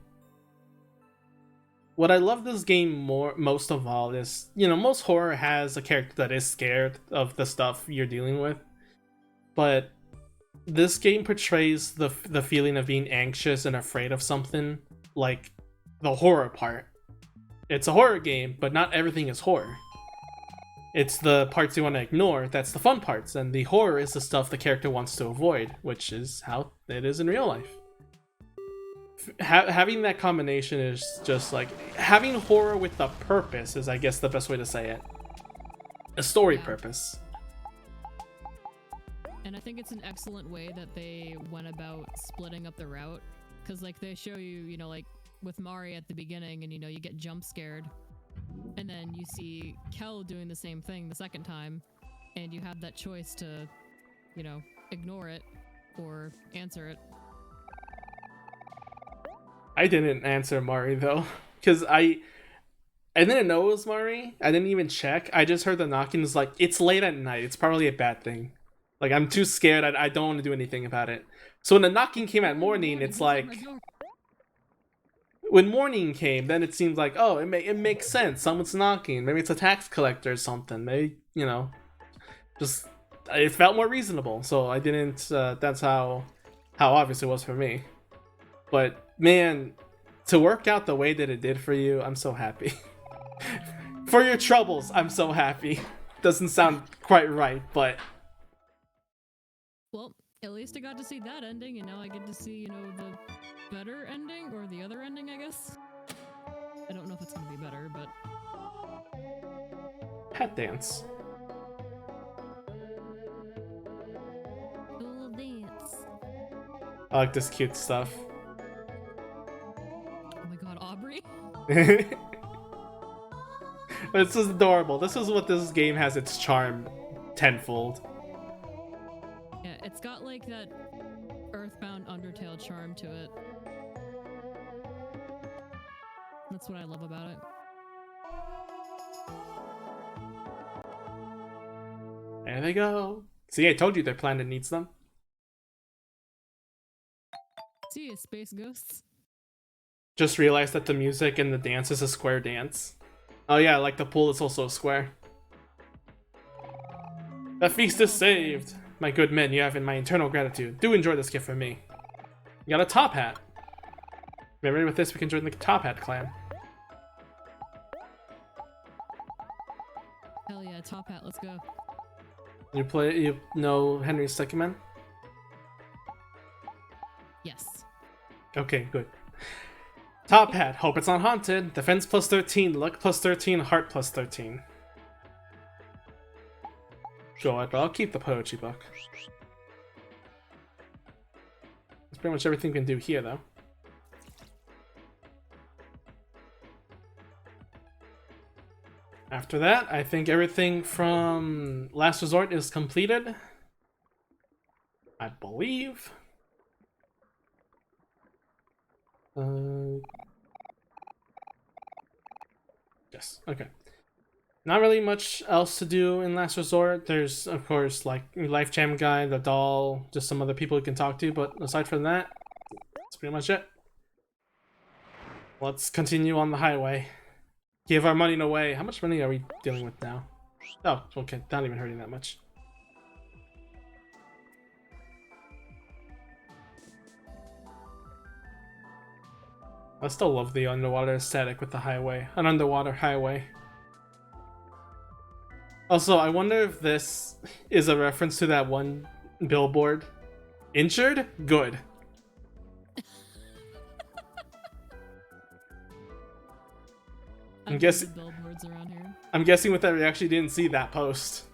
what I love this game most of all is, you know, most horror has a character that is scared of the stuff you're dealing with. but this game portrays the feeling of being anxious and afraid of something, like the horror part. It's a horror game, but not everything is horror. It's the parts you want to ignore that's the fun parts, and the horror is the stuff the character wants to avoid, which is how it is in real life. Having that combination is just like having horror with a purpose is, I guess, the best way to say it. A story purpose. And I think it's an excellent way that they went about splitting up the route, because like they show you, you know, like with Mari at the beginning, and you know, you get jump scared, and then you see Kel doing the same thing the second time, and you have that choice to, you know, ignore it or answer it. I didn't answer Mari though, because I didn't know it was Mari. I didn't even check. I just heard the knocking. Was like, it's late at night. It's probably a bad thing. Like, I'm too scared. I don't want to do anything about it. So when the knocking came at morning, it's like, when morning came, then it seems like, oh, it makes sense. Someone's knocking. Maybe it's a tax collector or something. Maybe, you know, just it felt more reasonable. So I didn't. That's how obvious it was for me. But man, to work out the way that it did for you, I'm so happy. For your troubles, I'm so happy. Doesn't sound quite right, but. Well, at least I got to see that ending, and now I get to see, you know, the better ending, or the other ending, I guess. I don't know if it's gonna be better, but... Pet dance. Cool dance. I like this cute stuff. Oh my god, Aubrey? This is adorable. This is what this game has its charm tenfold. Yeah, it's got like that Earthbound Undertale charm to it. That's what I love about it. There they go. See, I told you their planet needs them. See ya, space ghosts. Just realized that the music and the dance is a square dance. Oh yeah, like the pool is also a square. The feast is saved! My good men, you have in my eternal gratitude. Do enjoy this gift from me. You got a top hat. Maybe with this we can join the top hat clan. Hell yeah, top hat, let's go. You know Henry's second man? Yes. Okay, good. Top hat, hope it's not haunted. Defense plus 13, luck plus 13, heart plus 13. Sure, but I'll keep the poetry book. That's pretty much everything we can do here, though. After that, I think everything from Last Resort is completed. I believe. Yes, okay. Not really much else to do in Last Resort. There's, of course, like Life Jam guy, the doll, just some other people you can talk to, but aside from that, that's pretty much it. Let's continue on the highway. Give our money away. How much money are we dealing with now? Oh, okay, not even hurting that much. I still love the underwater aesthetic with the highway. An underwater highway. Also, I wonder if this is a reference to that one billboard. Injured? Good. I'm guessing billboards around here. I'm guessing with that we actually didn't see that post.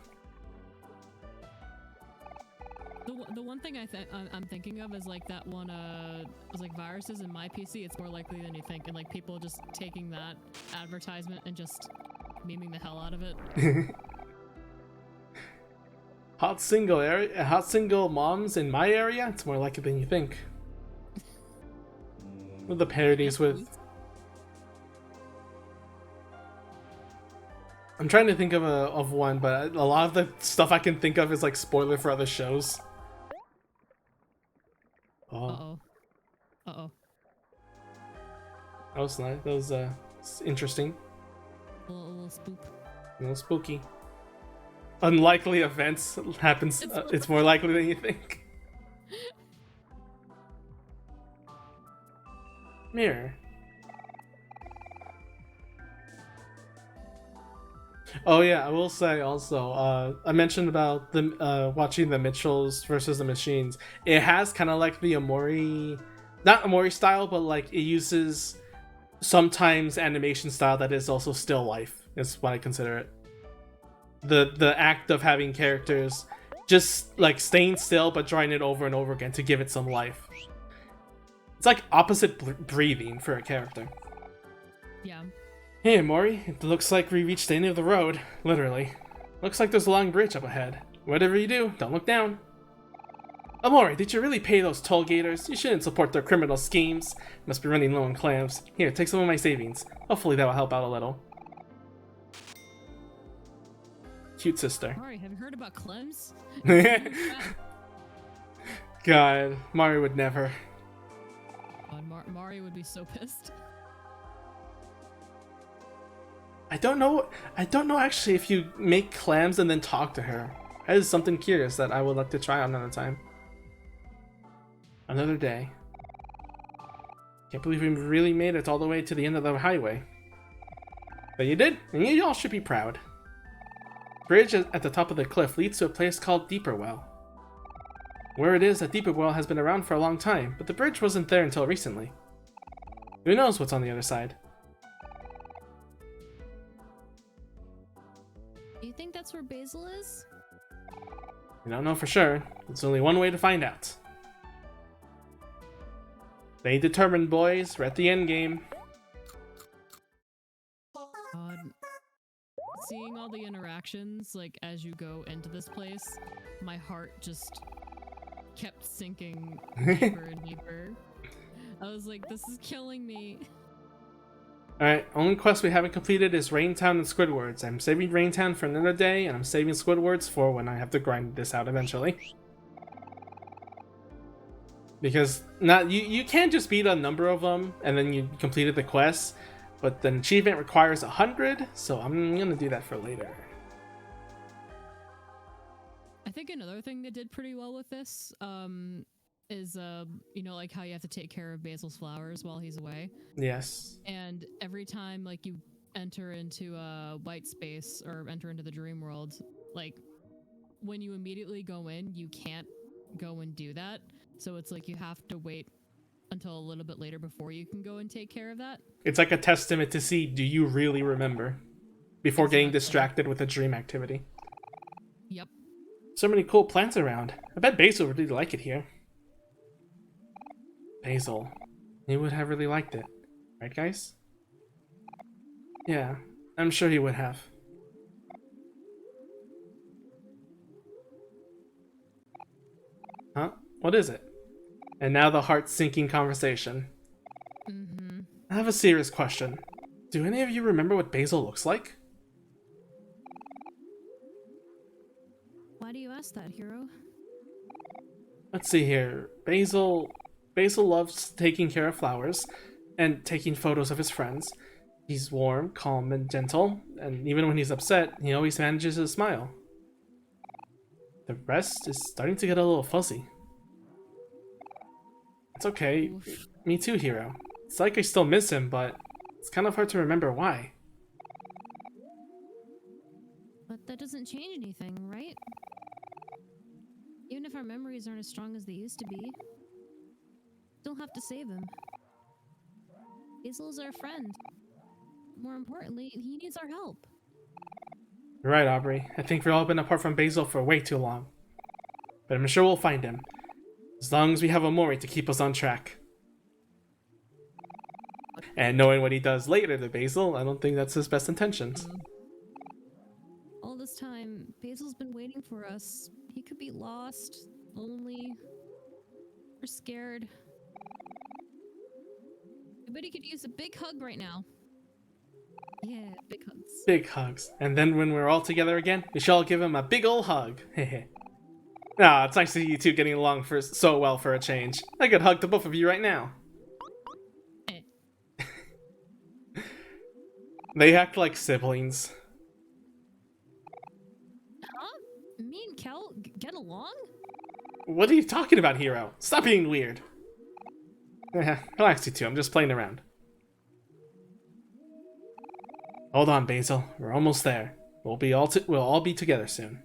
The one thing I'm thinking of is like that one was like viruses in my PC. It's more likely than you think, and like people just taking that advertisement and just memeing the hell out of it. Hot single moms in my area? It's more likely than you think. With the parodies with... I'm trying to think of one, but a lot of the stuff I can think of is like spoiler for other shows. Oh. Uh-oh. Uh-oh. That was nice. That was interesting. A little spook. A little spooky. unlikely events happens. It's more likely than you think. Mirror. Oh yeah, I will say also, I mentioned about the watching the Mitchells versus the Machines. It has kind of like the Omori, not Omori style, but like it uses sometimes animation style that is also still life. Is what I consider it. The act of having characters just like staying still but drawing it over and over again to give it some life. It's like opposite breathing for a character. Yeah. Hey, Mori, it looks like we reached the end of the road, literally. Looks like there's a long bridge up ahead. Whatever you do, don't look down. Omori, did you really pay those toll gators? You shouldn't support their criminal schemes. Must be running low on clams. Here, take some of my savings. Hopefully that will help out a little. Cute sister. Mari, have you heard about Clems? God, Mari would never. God, Mari would be so pissed. I don't know actually if you make clams and then talk to her. That is something curious that I would like to try another time. Another day. Can't believe we really made it all the way to the end of the highway. But you did, and you all should be proud. Bridge at the top of the cliff leads to a place called Deeper Well. Where it is that Deeper Well has been around for a long time, but the bridge wasn't there until recently. Who knows what's on the other side? Do you think that's where Basil is? You don't know for sure. There's only one way to find out. Stay determined, boys. We're at the end game. God. Seeing all the interactions, like, as you go into this place, my heart just kept sinking deeper and deeper. I was like, this is killing me. Alright, only quest we haven't completed is Raintown and Squidwards. I'm saving Raintown for another day, and I'm saving Squidwards for when I have to grind this out eventually. Because you can't just beat a number of them and then you completed the quest, but the achievement requires 100, so I'm gonna do that for later. I think another thing they did pretty well with this is you know, like how you have to take care of Basil's flowers while he's away. Yes. And every time like you enter into a white space or enter into the dream world, like when you immediately go in, you can't go and do that. So it's like you have to wait until a little bit later before you can go and take care of that. It's like a testament to see, do you really remember? Before getting distracted with a dream activity. Yep. So many cool plants around. I bet Basil would really like it here. Basil. He would have really liked it. Right, guys? Yeah, I'm sure he would have. Huh? What is it? And now the heart-sinking conversation. Mm-hmm. I have a serious question. Do any of you remember what Basil looks like? Why do you ask that, Hero? Let's see here. Basil loves taking care of flowers and taking photos of his friends. He's warm, calm, and gentle, and even when he's upset, he always manages to smile. The rest is starting to get a little fuzzy. It's okay. Oof. Me too, Hero. It's like I still miss him, but it's kind of hard to remember why. But that doesn't change anything, right? Even if our memories aren't as strong as they used to be, still have to save him. Basil's our friend. More importantly, he needs our help. You're right, Aubrey. I think we've all been apart from Basil for way too long. But I'm sure we'll find him. As long as we have OMORI to keep us on track. And knowing what he does later to Basil, I don't think that's his best intentions. All this time, Basil's been waiting for us. He could be lost, lonely, or scared. I bet he could use a big hug right now. Yeah, big hugs. Big hugs. And then when we're all together again, we shall give him a big ol' hug. Hehe. Ah, it's nice to see you two getting along so well for a change. I could hug the both of you right now. They act like siblings. Huh? get along? What are you talking about, Hero? Stop being weird. Relax, you two. I'm just playing around. Hold on, Basil. We're almost there. We'll all be together soon.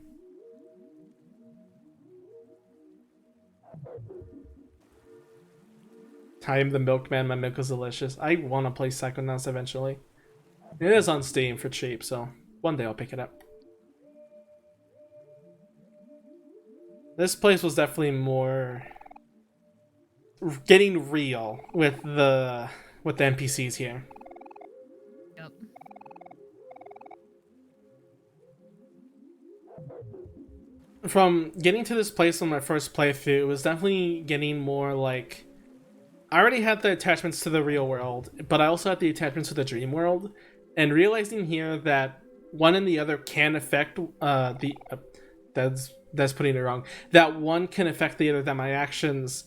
I am the milkman. My milk is delicious. I want to play Psychonauts eventually. It is on Steam for cheap, so one day I'll pick it up. This place was definitely more getting real with the NPCs here. Yep. From getting to this place on my first playthrough, it was definitely getting more like I already had the attachments to the real world, but I also had the attachments to the dream world, and realizing here that one and the other can affect that's putting it wrong. That one can affect the other. That my actions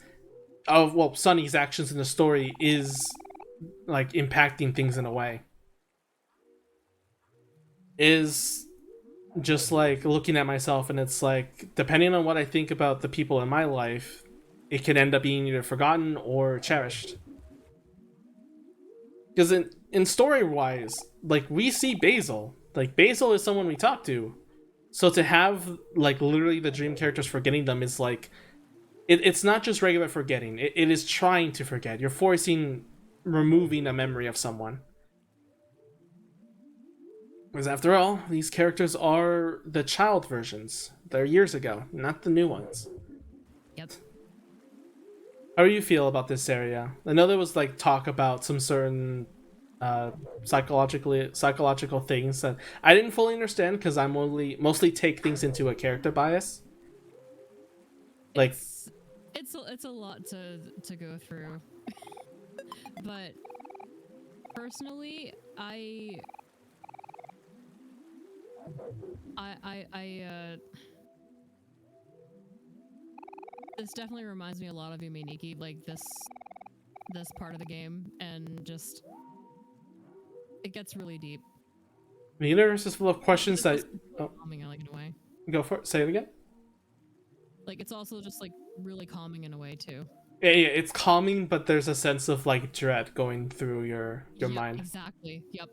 Sunny's actions in the story is like impacting things in a way. Is just like looking at myself, and it's like depending on what I think about the people in my life, it can end up being either forgotten or cherished. Because in story wise, like we see Basil. Like Basil is someone we talk to. So to have like literally the dream characters forgetting them is like it's not just regular forgetting. It is trying to forget. You're removing a memory of someone. Because after all, these characters are the child versions. They're years ago, not the new ones. Yep. How do you feel about this area? I know there was like talk about some certain psychological things that I didn't fully understand because I mostly take things into a character bias. Like it's a lot to go through. But personally, this definitely reminds me a lot of Yuminiki, like this part of the game, and just it gets really deep. the universe is full of questions that Calming, like, in a way. go for it. Say it again. Like it's also just like really calming in a way too. Yeah, it's calming, but there's a sense of like dread going through your mind. Exactly. Yep.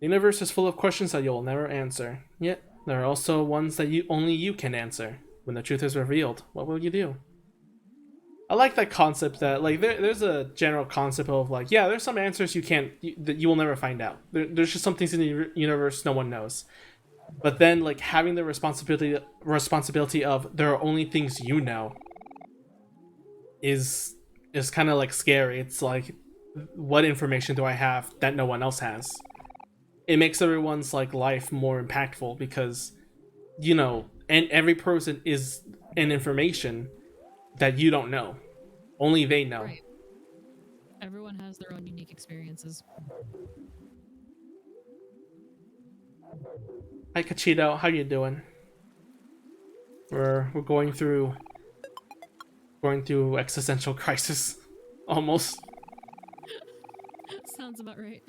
The universe is full of questions that you'll never answer. Yet there are also ones that only you can answer. When the truth is revealed, what will you do? I like that concept that like there's a general concept of like, yeah, there's some answers that you will never find out. There's just some things in the universe no one knows. But then like having the responsibility of there are only things you know is kind of like scary. It's like, what information do I have that no one else has? It makes everyone's like life more impactful because, you know, and every person is an information that you don't know. Only they know. Right. Everyone has their own unique experiences. Hi Cachito, how you doing? We're going through existential crisis almost. Sounds about right.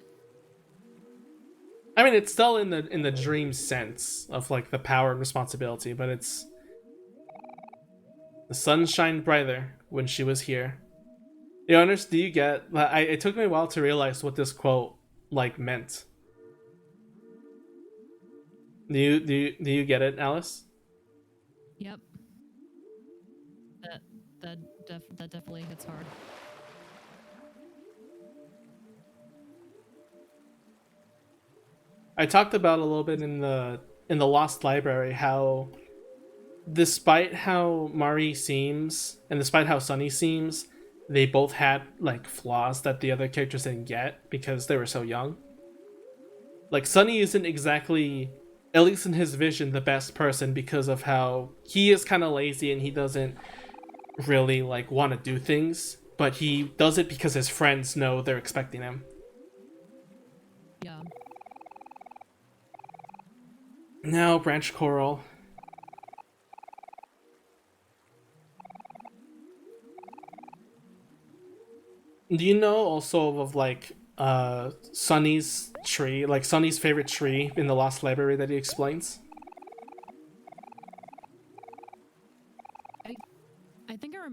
I mean, it's still in the dream sense of like the power and responsibility, but it's the sun shined brighter when she was here. You understand? Do you get? It took me a while to realize what this quote like meant. Do you get it, Alice? Yep. That definitely hits hard. I talked about a little bit in the Lost Library how, despite how Mari seems and despite how Sunny seems, they both had like flaws that the other characters didn't get because they were so young. Like Sunny isn't exactly, at least in his vision, the best person because of how he is kind of lazy and he doesn't really like want to do things, but he does it because his friends know they're expecting him. Yeah. Now, Branch Coral. Do you know also of like Sunny's tree, like Sunny's favorite tree in the Lost Library that he explains?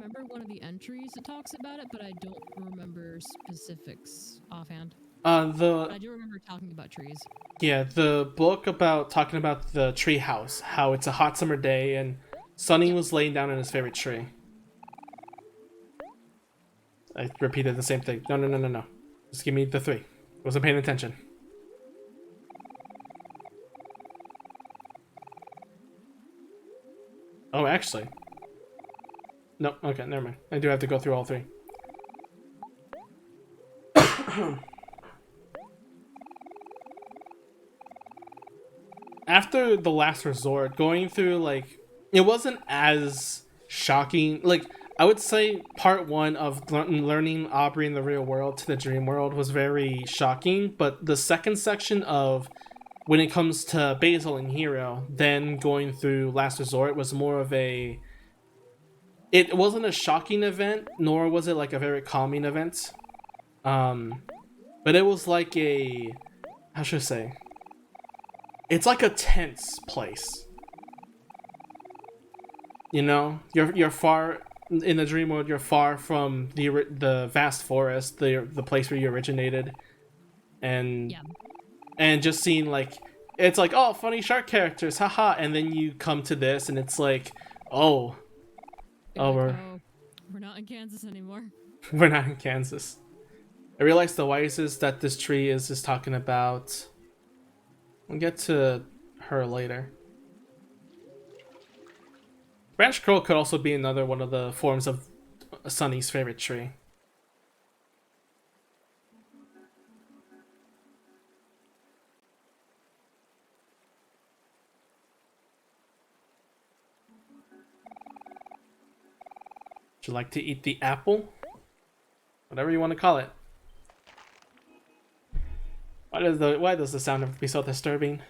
remember one of the entries that talks about it, but I don't remember specifics offhand. The I do remember talking about trees. Yeah, the book about talking about the tree house, how it's a hot summer day and Sonny Yep. was laying down in his favorite tree. I repeated the same thing. No, no, no, no, no. Just give me the 3. Wasn't paying attention. Oh, actually. No, okay, never mind. I do have to go through all 3. After the last resort, going through, like, it wasn't as shocking. Like, I would say part 1 of learning Aubrey in the real world to the dream world was very shocking, but the second section of when it comes to Basil and Hero, then going through Last Resort was more of a... It wasn't a shocking event, nor was it like a very calming event. But it was like a... How should I say? It's like a tense place. You know? You're far... In the dream world, you're far from the vast forest, the place where you originated. And... Yeah. And just seeing, like... It's like, oh, funny shark characters, haha. And then you come to this, and it's like, oh... You're like, Oh, we're not in Kansas anymore. we're not in Kansas. I realize the wisest that this tree is talking about. We'll get to her later. Branch Curl could also be another one of the forms of Sunny's favorite tree. Would you like to eat the apple? Whatever you want to call it. Why does the sound have to be so disturbing?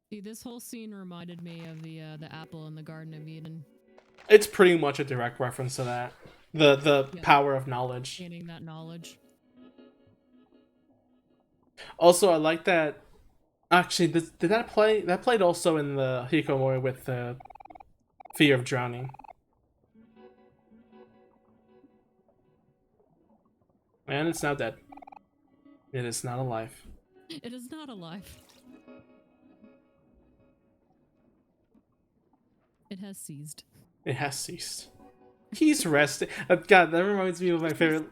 See, this whole scene reminded me of the apple in the Garden of Eden. It's pretty much a direct reference to that. The Yep. power of knowledge. Gaining that knowledge. Also, I like that. Actually, did that play? That played also in the Hikomori with the fear of drowning. And it's now dead. It is not alive. It is not alive. It has seized. It has ceased. He's resting. God, that reminds me of my favorite.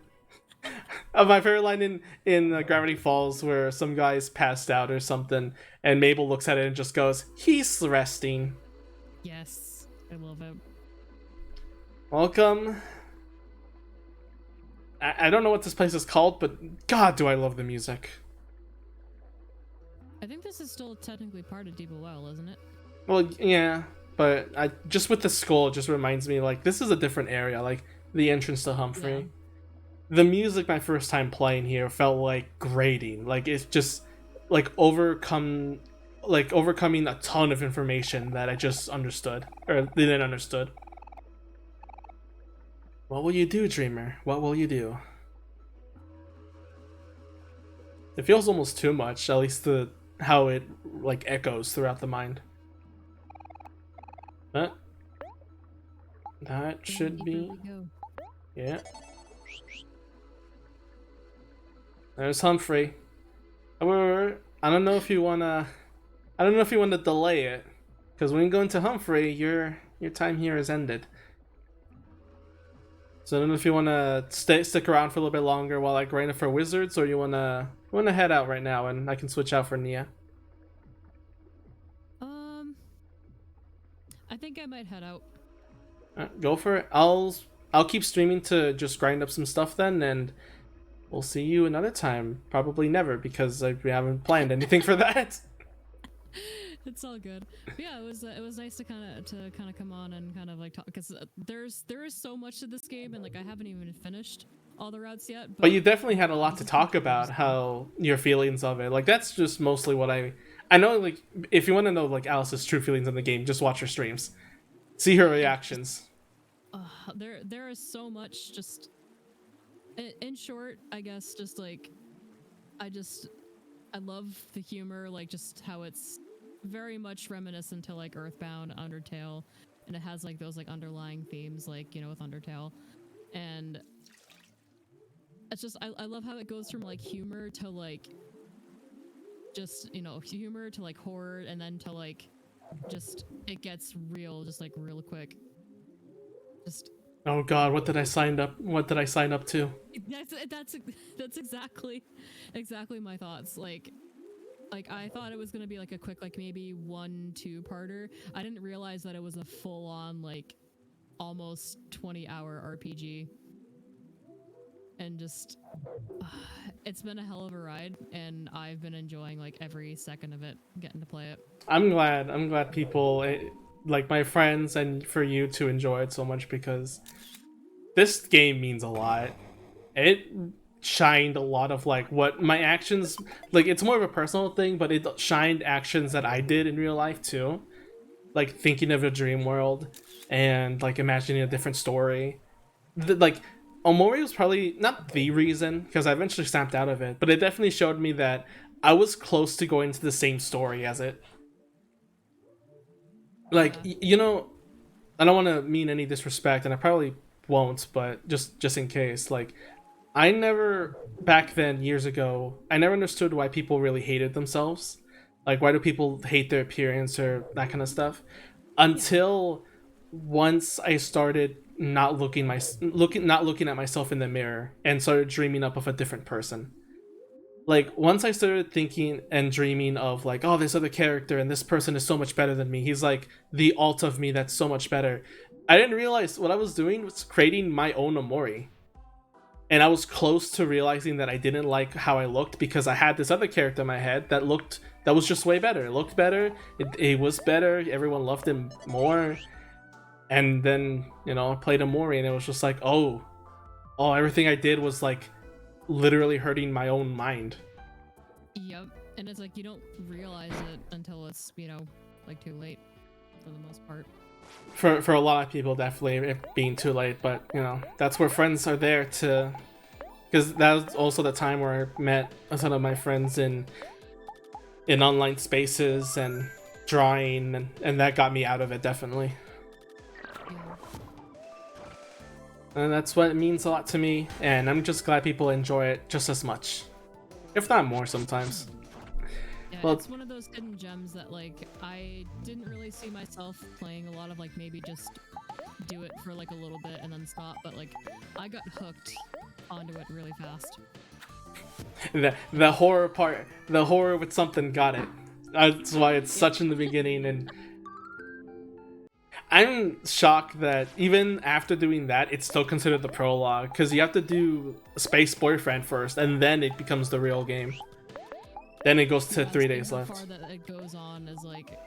Of my favorite line in Gravity Falls, where some guy's passed out or something, and Mabel looks at it and just goes, "He's resting." Yes, I love it. Welcome. I don't know what this place is called, but God, do I love the music. I think this is still technically part of Deep Well, isn't it? Well, yeah, but I just with the skull, it just reminds me like this is a different area, like the entrance to Humphrey. Yeah. The music my first time playing here felt like grating, like it's just like overcoming a ton of information that I just understood or didn't understood. What will you do, Dreamer? What will you do? It feels almost too much, at least how it like echoes throughout the mind. But that should be, yeah. There's Humphrey. However, I don't know if you wanna delay it, because when you go into Humphrey, your time here is ended. So I don't know if you wanna stick around for a little bit longer while I grind it for wizards, or you wanna head out right now and I can switch out for Nia. I think I might head out. Go for it. I'll keep streaming to just grind up some stuff then, and we'll see you another time. Probably never, because we haven't planned anything for that. It's all good. But yeah, it was nice to kind of come on and kind of like talk, because there is so much to this game, and like I haven't even finished all the routes yet. But you definitely had a lot to talk about, how your feelings of it. Like that's just mostly what I know. Like if you want to know like Alice's true feelings in the game, just watch her streams, see her reactions. There is so much. Just in short, I guess, just like I love the humor, like just how it's very much reminiscent to like Earthbound, Undertale, and it has like those like underlying themes, like, you know, with Undertale. And it's just, I love how it goes from like humor to like just, you know, humor to like horror, and then to like just, it gets real just like real quick. Just Oh God, what did I sign up? What did I sign up to? that's exactly my thoughts. Like I thought it was gonna be like a quick, like maybe 1-2 parter. I didn't realize that it was a full on like almost 20-hour RPG. And just it's been a hell of a ride, and I've been enjoying like every second of it, getting to play it. I'm glad people like my friends and for you to enjoy it so much, because this game means a lot. It shined a lot of like what my actions, like it's more of a personal thing, but it shined actions that I did in real life too, like thinking of a dream world and like imagining a different story. Like Omori was probably not the reason, because I eventually snapped out of it, but it definitely showed me that I was close to going to the same story as it. Like, you know, I don't want to mean any disrespect, and I probably won't, but just in case, like, I never, back then, years ago, I never understood why people really hated themselves. Like, why do people hate their appearance or that kind of stuff? Until once I started not looking at myself in the mirror and started dreaming up of a different person. Like, once I started thinking and dreaming of like, oh, this other character and this person is so much better than me, he's like the alt of me that's so much better, I didn't realize what I was doing was creating my own Omori. And I was close to realizing that I didn't like how I looked, because I had this other character in my head that was just way better. It looked better, it was better, everyone loved him more. And then, you know, I played Omori and it was just like, oh, everything I did was like literally hurting my own mind. Yep. And it's like you don't realize it until it's, you know, like too late for the most part. For a lot of people, definitely it being too late, but you know, that's where friends are there to, because that was also the time where I met a ton of my friends in online spaces and drawing, and that got me out of it, definitely. And that's what it means a lot to me, and I'm just glad people enjoy it just as much, if not more sometimes. Yeah, well, it's one of those hidden gems that like I didn't really see myself playing a lot of, like maybe just do it for like a little bit and then stop, but like I got hooked onto it really fast. The horror part, the horror with something got it. That's why it's such in the beginning, and I'm shocked that even after doing that, it's still considered the prologue, because you have to do Space Boyfriend first, and then it becomes the real game. Then it goes to 3 days left. How far that it goes on is like,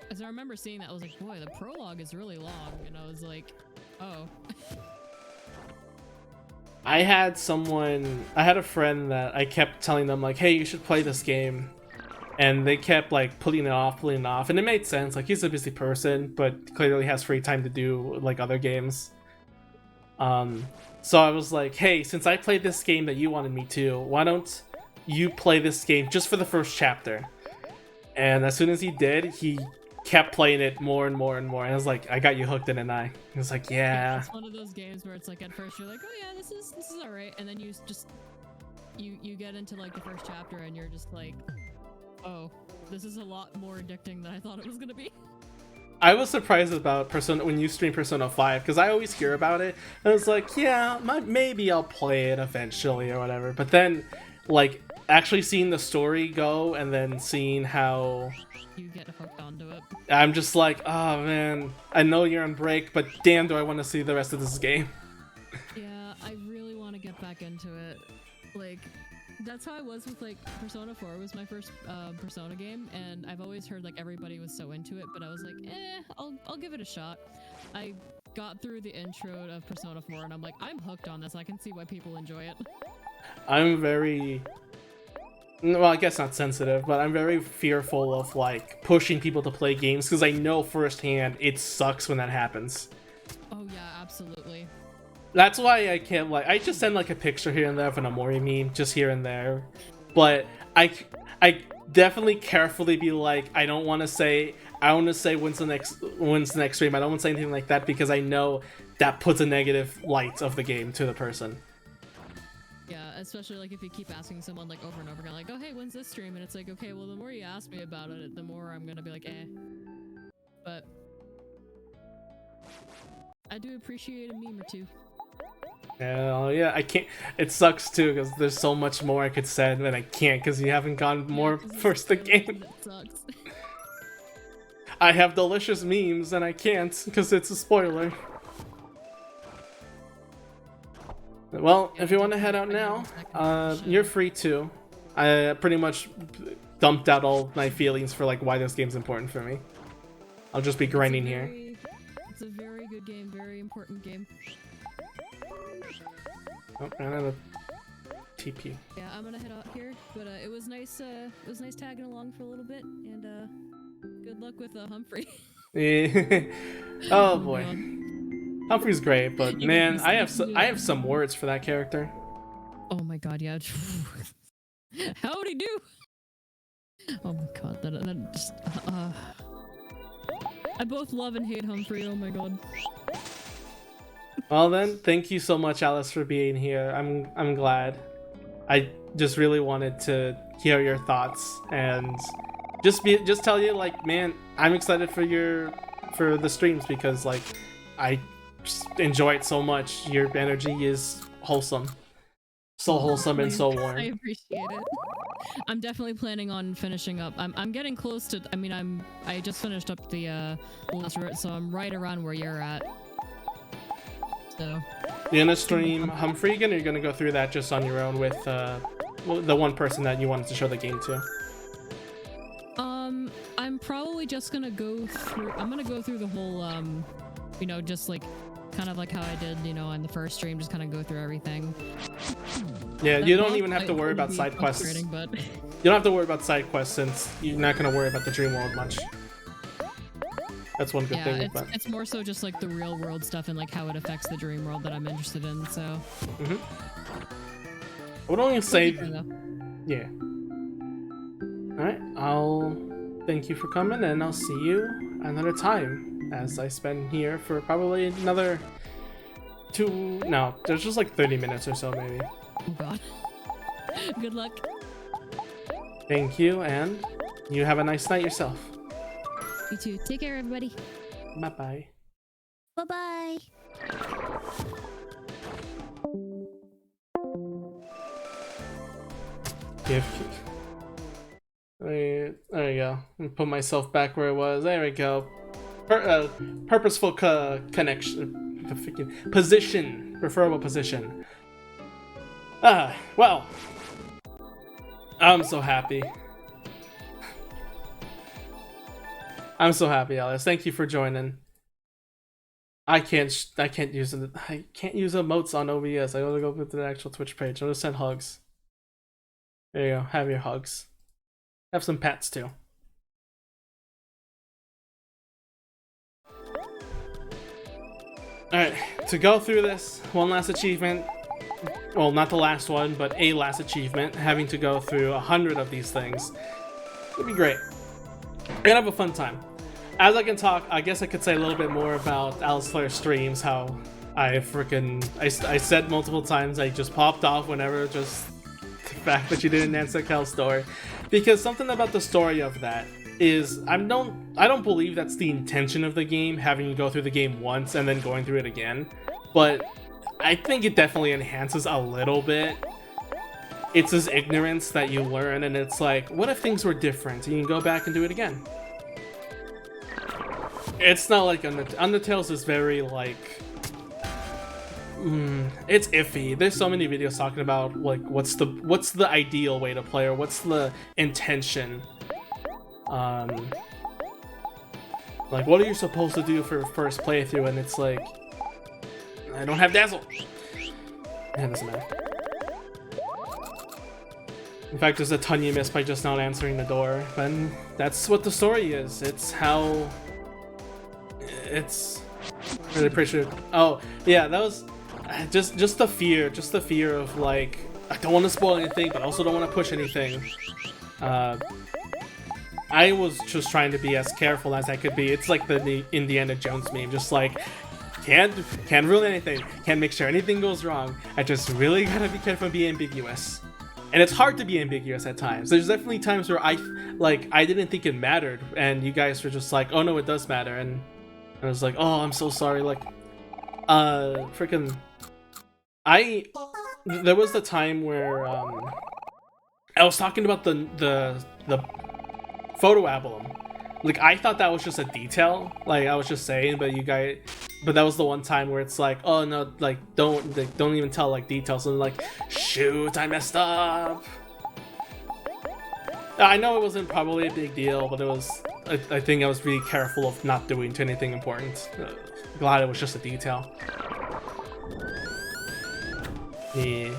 as I remember seeing that, I was like, boy, the prologue is really long, and I was like, oh. I had a friend that I kept telling them like, hey, you should play this game. And they kept like putting it off, and it made sense. Like, he's a busy person, but clearly has free time to do like other games. So I was like, hey, since I played this game that you wanted me to, why don't you play this game just for the first chapter? And as soon as he did, he kept playing it more and more and more. And I was like, I got you hooked, didn't I? He was like, yeah. It's one of those games where it's like at first you're like, oh yeah, this is all right, and then you just you get into like the first chapter and you're just like, oh, this is a lot more addicting than I thought it was gonna be. I was surprised about Persona when you stream Persona 5, because I always hear about it, and I was like, yeah, maybe I'll play it eventually or whatever. But then, like, actually seeing the story go and then seeing how you get hooked onto it, I'm just like, oh man, I know you're on break, but damn, do I want to see the rest of this game. Yeah, I really want to get back into it. Like, that's how I was with like Persona 4 was my first Persona game, and I've always heard like everybody was so into it, but I was like, I'll give it a shot. I got through the intro of Persona 4 and I'm like, I'm hooked on this. I can see why people enjoy it. I'm very, well, I guess not sensitive, but I'm very fearful of like pushing people to play games, because I know firsthand it sucks when that happens. Oh yeah, absolutely. That's why I can't, like, I just send like a picture here and there of an Omori meme, just here and there. But I definitely carefully be like, I don't want to say, I want to say when's the next stream. I don't want to say anything like that because I know that puts a negative light of the game to the person. Yeah, especially like if you keep asking someone like over and over again, like, oh hey, when's this stream? And it's like, okay, well the more you ask me about it, the more I'm gonna be like, eh. But I do appreciate a meme or two. Hell yeah, I can't. It sucks too because there's so much more I could say, but I can't because you haven't gone more first the game. It sucks. I have delicious memes and I can't because it's a spoiler. Well, if you want to head out now, you're free too. I pretty much dumped out all my feelings for like why this game's important for me. I'll just be grinding here. It's a very good game, very important game. Oh, I have a TP. Yeah, I'm gonna head out here, but it was nice. It was nice tagging along for a little bit, and good luck with Humphrey. Yeah. Oh boy, Humphrey's great, but man, I have some words for that character. Oh my god, yeah. Howdy do. Oh my god, that just. I both love and hate Humphrey. Oh my god. Well then, thank you so much, Alice, for being here. I'm glad. I just really wanted to hear your thoughts and just tell you like, man, I'm excited for the streams because like I just enjoy it so much. Your energy is wholesome. So wholesome and so warm. I appreciate it. I'm definitely planning on finishing up. I'm getting close to. I mean, I just finished up the last route, so I'm right around where you're at. So. You gonna stream Humphrey again, or you're gonna go through that just on your own with the one person that you wanted to show the game to? I'm probably just gonna go through. I'm gonna go through the whole, you know, just like kind of like how I did, you know, on the first stream, just kind of go through everything. Yeah, you don't even have to worry about side quests. But you don't have to worry about side quests since you're not gonna worry about the dream world much. That's one good thing. It's more so just like the real world stuff and like how it affects the dream world that I'm interested in. So. I would only say, yeah. All right, I'll thank you for coming, and I'll see you another time as I spend here for probably another there's just like 30 minutes or so maybe. Oh god. Good luck. Thank you, and you have a nice night yourself. You too. Take care, everybody. Bye-bye. Bye-bye. There you go. Put myself back where it was. There we go. Purposeful connection. Position. Preferable position. Well. I'm so happy. I'm so happy, Alice. Thank you for joining. I can't use emotes on OBS. I gotta go to the actual Twitch page. I'll just send hugs. There you go. Have your hugs. Have some pets too. Alright, to go through this, one last achievement. Well, not the last one, but a last achievement. Having to go through 100 of these things. It'd be great. And have a fun time. As I can talk, I guess I could say a little bit more about Alice Flair streams, how I said multiple times I just popped off whenever just the fact that you didn't answer Kel's story. Because something about the story of that is I don't believe that's the intention of the game, having you go through the game once and then going through it again. But I think it definitely enhances a little bit. It's this ignorance that you learn, and it's like, what if things were different? And you can go back and do it again. It's not like Undertale's is very like, it's iffy. There's so many videos talking about like what's the ideal way to play, or what's the intention. Like what are you supposed to do for first playthrough? And it's like, I don't have Dazzle. It doesn't matter. In fact, there's a ton you missed by just not answering the door. But that's what the story is. It's how. It's really pretty sure. Oh yeah, that was just the fear of like, I don't want to spoil anything, but also don't want to push anything. I was just trying to be as careful as I could be. It's like the Indiana Jones meme, just like can't ruin anything, can't make sure anything goes wrong. I just really gotta be careful and be ambiguous. And it's hard to be ambiguous at times. There's definitely times where I didn't think it mattered, and you guys were just like, oh no, it does matter, and I was like, oh, I'm so sorry. Like, freaking, there was the time where I was talking about the photo album. Like, I thought that was just a detail, like I was just saying, but that was the one time where it's like, oh no, like don't even tell like details, and like, shoot, I messed up. I know it wasn't probably a big deal, but it was. I think I was really careful of not doing to anything important. Glad it was just a detail. Yeah,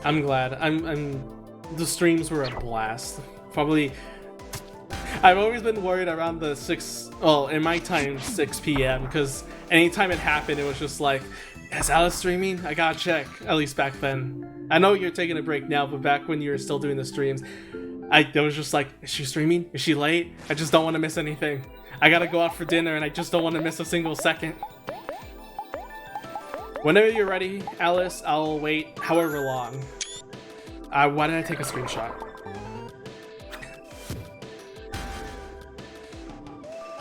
I'm glad. The streams were a blast. Probably. I've always been worried around the 6, well, in my time, 6 p.m. because anytime it happened, it was just like, is Alice streaming? I gotta check, at least back then. I know you're taking a break now, but back when you were still doing the streams, I was just like, is she streaming? Is she late? I just don't want to miss anything. I gotta go out for dinner and I just don't want to miss a single second. Whenever you're ready, Alice, I'll wait however long. Why did I take a screenshot?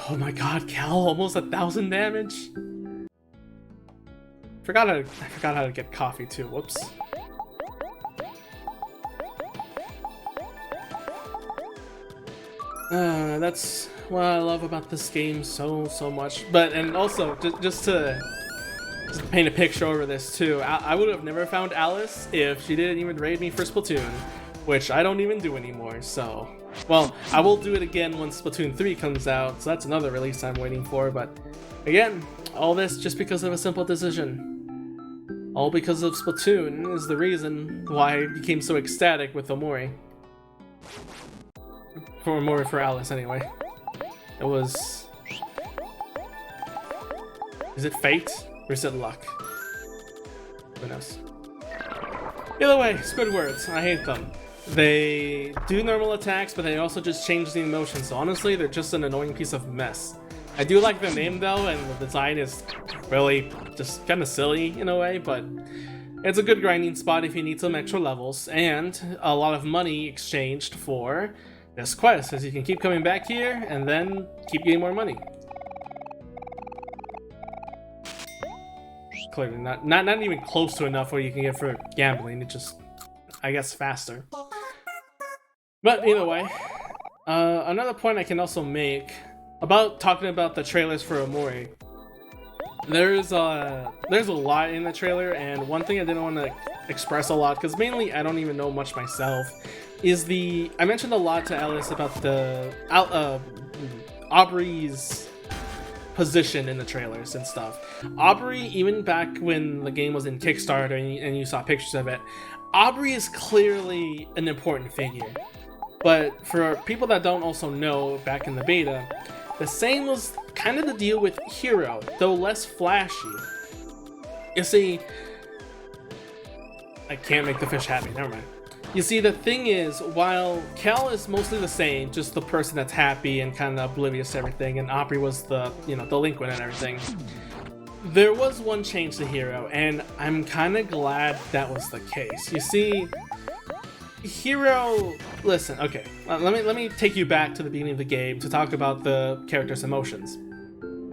Oh my god, Cal, almost 1,000 damage. I forgot how to get coffee too. Whoops. That's what I love about this game so much. But and also just to paint a picture over this too, I would have never found Alice if she didn't even raid me for Splatoon, which I don't even do anymore. So. Well, I will do it again when Splatoon 3 comes out, so that's another release I'm waiting for, but again, all this just because of a simple decision. All because of Splatoon is the reason why I became so ecstatic with OMORI. For OMORI for Alice, anyway. It was... Is it fate? Or is it luck? Who knows? Either way, Squidwards, I hate them. They do normal attacks, but they also just change the emotion, so honestly, they're just an annoying piece of mess. I do like their name though, and the design is really just kind of silly in a way, but it's a good grinding spot if you need some extra levels, and a lot of money exchanged for this quest, as you can keep coming back here, and then keep getting more money. Clearly not even close to enough what you can get for gambling, it just, I guess, faster. But either way, another point I can also make about talking about the trailers for OMORI. There's a lot in the trailer, and one thing I didn't want to express a lot, because mainly I don't even know much myself, is I mentioned a lot to Alice about the Aubrey's position in the trailers and stuff. Aubrey, even back when the game was in Kickstarter and you saw pictures of it, Aubrey is clearly an important figure. But for people that don't also know, back in the beta, the same was kind of the deal with Hero, though less flashy. You see, I can't make the fish happy, never mind. You see, the thing is, while Cal is mostly the same, just the person that's happy and kind of oblivious to everything, and Aubrey was the, delinquent and everything, there was one change to Hero, and I'm kind of glad that was the case. You see, Hero, listen, okay, let me take you back to the beginning of the game to talk about the character's emotions.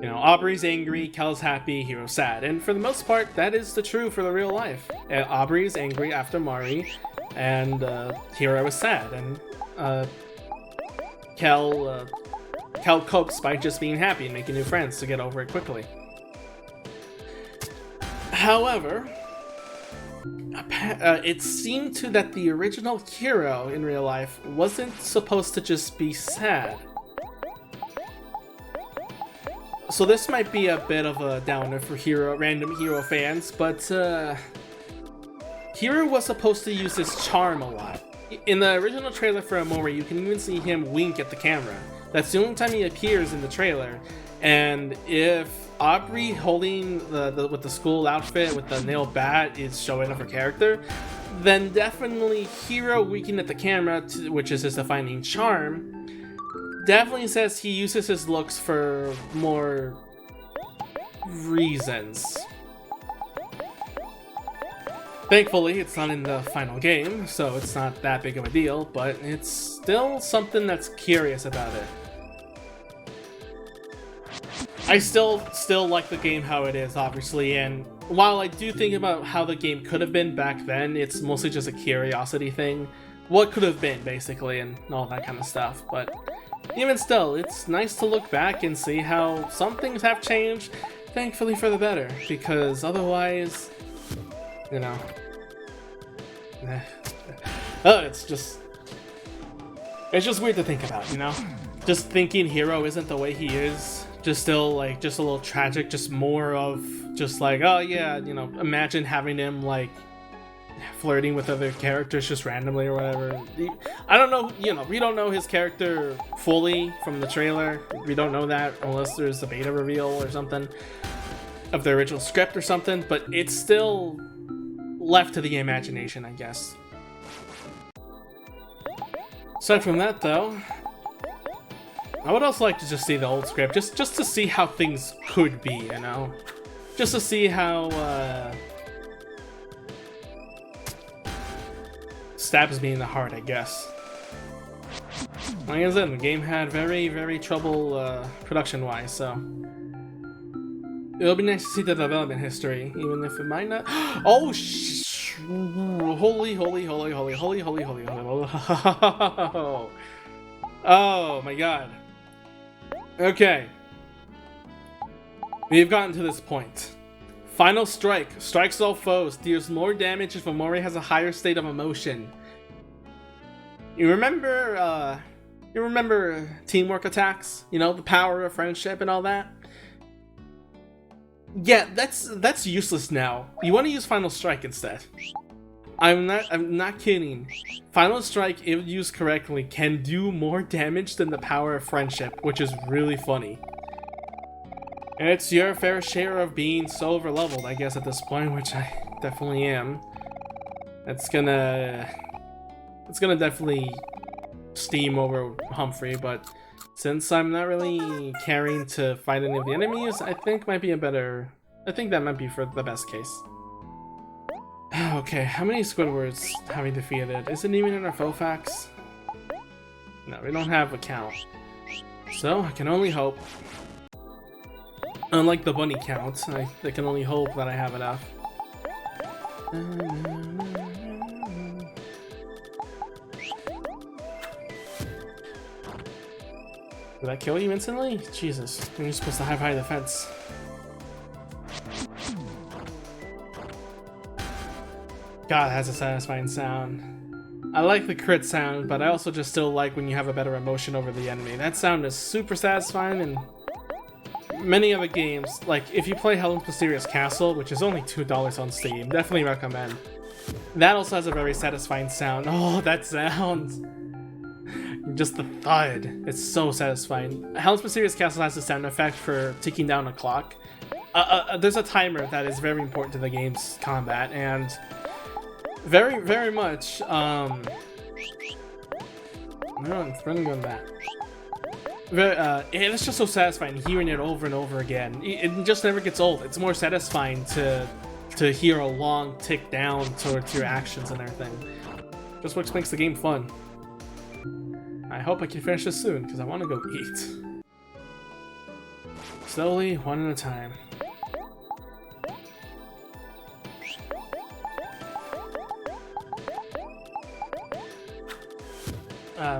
You know, Aubrey's angry, Cal's happy, Hero's sad, and for the most part, that is the true for the real life. Aubrey's angry after Mari, and Hero is sad, and Cal copes by just being happy and making new friends to get over it quickly. However, it seemed to that the original Hero in real life wasn't supposed to just be sad. So this might be a bit of a downer for random Hero fans, but Hero was supposed to use his charm a lot. In the original trailer for OMORI, you can even see him wink at the camera. That's the only time he appears in the trailer. And if Aubrey holding with the school outfit with the nail bat is showing off her character, then definitely Hero winking at the camera, which is his defining charm, definitely says he uses his looks for more reasons. Thankfully, it's not in the final game, so it's not that big of a deal, but it's still something that's curious about it. I still like the game how it is, obviously, and while I do think about how the game could have been back then, it's mostly just a curiosity thing. What could have been, basically, and all that kind of stuff, but even still, it's nice to look back and see how some things have changed, thankfully for the better, because otherwise, you know, it's just weird to think about, you know? Just thinking Hero isn't the way he is, just still, like, just a little tragic, just more of, just like, oh yeah, you know, imagine having him, like, flirting with other characters just randomly or whatever. I don't know, you know, we don't know his character fully from the trailer. We don't know that unless there's a beta reveal or something of the original script or something, but it's still left to the imagination, I guess. Aside from that, though, I would also like to just see the old script, just to see how things could be, you know? Just to see how, stabs me in the heart, I guess. Like I said, the game had very trouble, production-wise, so it'll be nice to see the development history, even if it might not. Oh, holy. Oh my god. Okay. We've gotten to this point. Final strike. Strikes all foes. Deals more damage if OMORI has a higher state of emotion. You remember teamwork attacks? You know, the power of friendship and all that? Yeah, that's useless now. You want to use Final Strike instead. I'm not kidding. Final Strike, if used correctly, can do more damage than the power of friendship, which is really funny. And it's your fair share of being so overleveled, I guess, at this point, which I definitely am. It's gonna definitely steam over Humphrey, but since I'm not really caring to fight any of the enemies, I think that might be for the best case. Okay, how many Squidwards have we defeated? Is it even in our foe facts? No, we don't have a count. So, I can only hope. Unlike the bunny count, I can only hope that I have enough. Did that kill you instantly? Jesus, you're supposed to have high defense. God, that's a satisfying sound. I like the crit sound, but I also just still like when you have a better emotion over the enemy. That sound is super satisfying, and many other games, like if you play Helen's Mysterious Castle, which is only $2 on Steam, definitely recommend. That also has a very satisfying sound. Oh, that sound! Just the thud. It's so satisfying. Helen's Mysterious Castle has a sound effect for ticking down a clock. There's a timer that is very important to the game's combat, and very much, no, it's running on that. It's just so satisfying hearing it over and over again. It just never gets old. It's more satisfying to hear a long tick down towards your actions and everything. Just what makes the game fun. I hope I can finish this soon, because I want to go eat. Slowly, one at a time.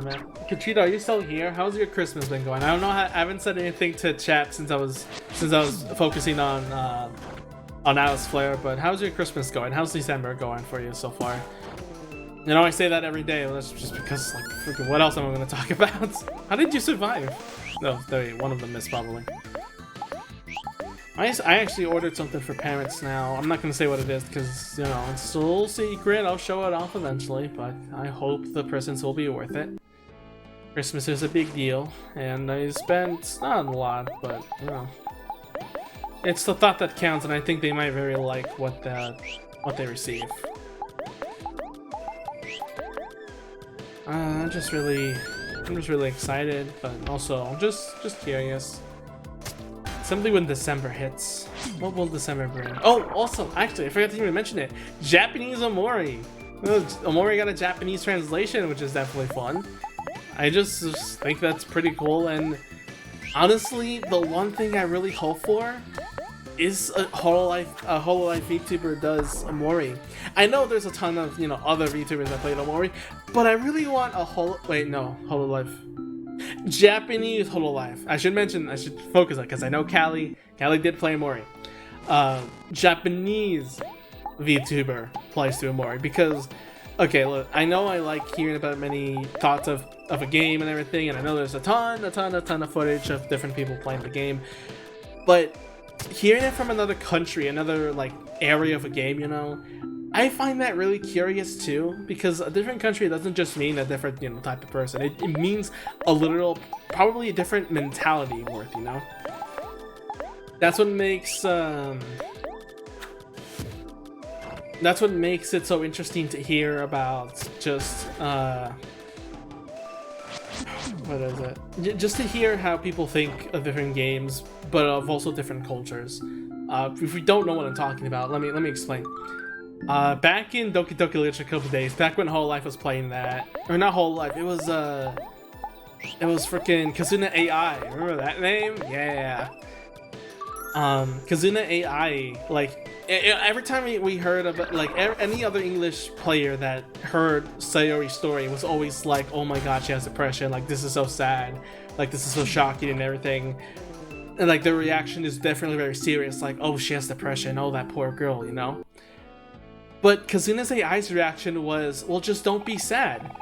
Man. Katrina, are you still here? How's your Christmas been going? I don't know. I haven't said anything to chat since I was focusing on Alice Flare. But how's your Christmas going? How's December going for you so far? You know, I say that every day. That's just because, like, freaking, what else am I going to talk about? How did you survive? No, one of them missed probably. I actually ordered something for parents now. I'm not going to say what it is because, you know, it's still secret. I'll show it off eventually, but I hope the presents will be worth it. Christmas is a big deal, and I spent not a lot, but, you know, it's the thought that counts, and I think they might very like what they receive. I'm I'm just really excited, but also just curious. Simply when December hits, what will December bring? Oh, also, actually, I forgot to even mention it. Japanese Omori. Omori got a Japanese translation, which is definitely fun. I just think that's pretty cool, and honestly, the one thing I really hope for is a Hololive VTuber does Omori. I know there's a ton of, you know, other VTubers that played Omori, but I really want a Hololive. Japanese Hololive. I should focus on it because I know Callie did play Omori. Japanese VTuber plays through Omori because, okay, look, I know I like hearing about many thoughts of a game and everything, and I know there's a ton of footage of different people playing the game, but hearing it from another country, another like area of a game, you know, I find that really curious too, because a different country doesn't just mean a different, you know, type of person. It means a literal, probably a different mentality worth, you know. That's what makes it so interesting to hear about just what is it? Just to hear how people think of different games, but of also different cultures. If you don't know what I'm talking about, let me explain. Back in Doki Doki Literature a couple days, back when Hololive was playing that, or not Hololive, it was freaking Kazuna AI. Remember that name? Yeah. Kazuna AI, like every time we heard of it, like any other English player that heard Sayori's story was always like, oh my god, she has depression, like this is so sad, like this is so shocking and everything. And like the reaction is definitely very serious, like, oh, she has depression, oh, that poor girl, you know? But Kazuna's AI's reaction was, well, just don't be sad.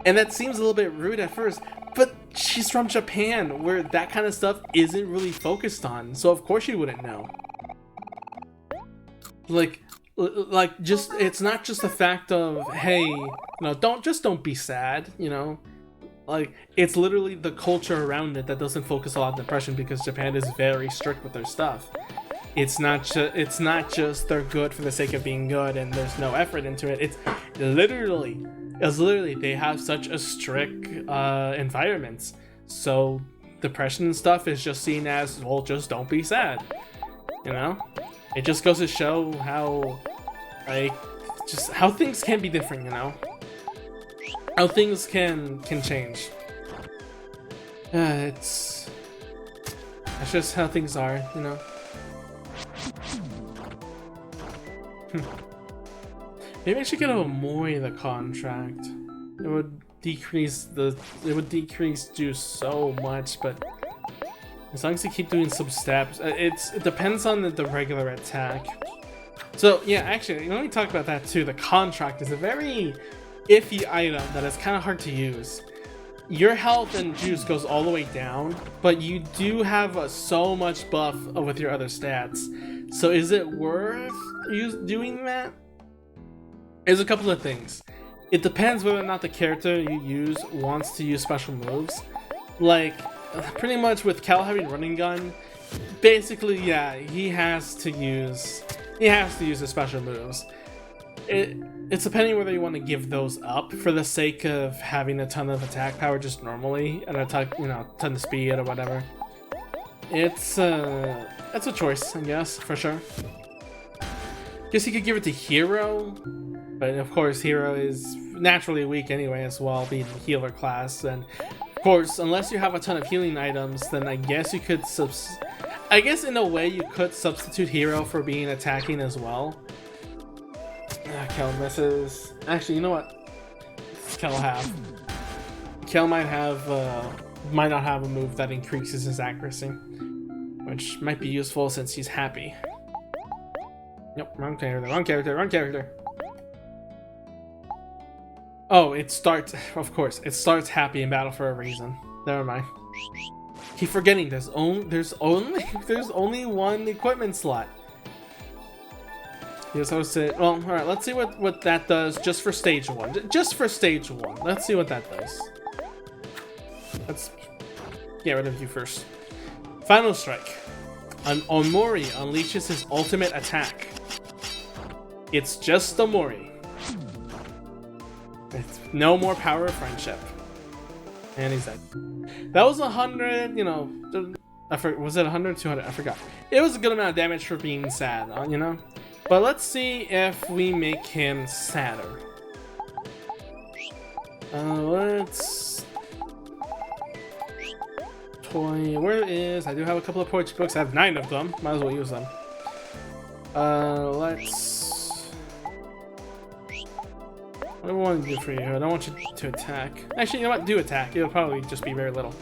And that seems a little bit rude at first, but she's from Japan, where that kind of stuff isn't really focused on, so of course she wouldn't know. Like just, it's not just the fact of, hey, you know, don't be sad, you know? Like, it's literally the culture around it that doesn't focus a lot on depression, because Japan is very strict with their stuff. It's not just they're good for the sake of being good and there's no effort into it. It's literally they have such a strict environment. So depression and stuff is just seen as, well, just don't be sad. You know? It just goes to show how, like, just how things can be different, you know? How things can change. It's just how things are, you know? Maybe I should get Omori the contract. It would decrease due so much, but as long as you keep doing some steps, it depends on the regular attack. So yeah, actually, let me talk about that too. The contract is a very iffy item that is kind of hard to use. Your health and juice goes all the way down, but you do have so much buff with your other stats. So is it worth doing that? There's a couple of things. It depends whether or not the character you use wants to use special moves. Like, pretty much with Cal having running gun, basically, yeah, he has to use his special moves. It's depending whether you want to give those up for the sake of having a ton of attack power just normally and a ton of speed or whatever. It's a choice, I guess, for sure. Guess you could give it to Hero, but of course Hero is naturally weak anyway as well, being the healer class, and of course, unless you have a ton of healing items, then I guess you could I guess in a way you could substitute Hero for being attacking as well. Kel misses. Actually, you know what? Kel might not have a move that increases his accuracy, which might be useful since he's happy. Nope, wrong character. Oh, it starts, of course, it starts happy in battle for a reason. Never mind. Keep forgetting there's only one equipment slot. Yes, I would say, well, alright, let's see what that does just for stage 1. Just for stage 1. Let's see what that does. Let's get rid of you first. Final Strike. An Omori unleashes his ultimate attack. It's just Omori. It's no more power of friendship. And he's dead. That was 100, you know, was it 100 200? I forgot. It was a good amount of damage for being sad, you know? But let's see if we make him sadder. Let's... Toy... Where is... I do have a couple of poetry books. I have 9 of them. Might as well use them. Let's... What do I want to do for you? I don't want you to attack. Actually, you know what? Do attack. It'll probably just be very little.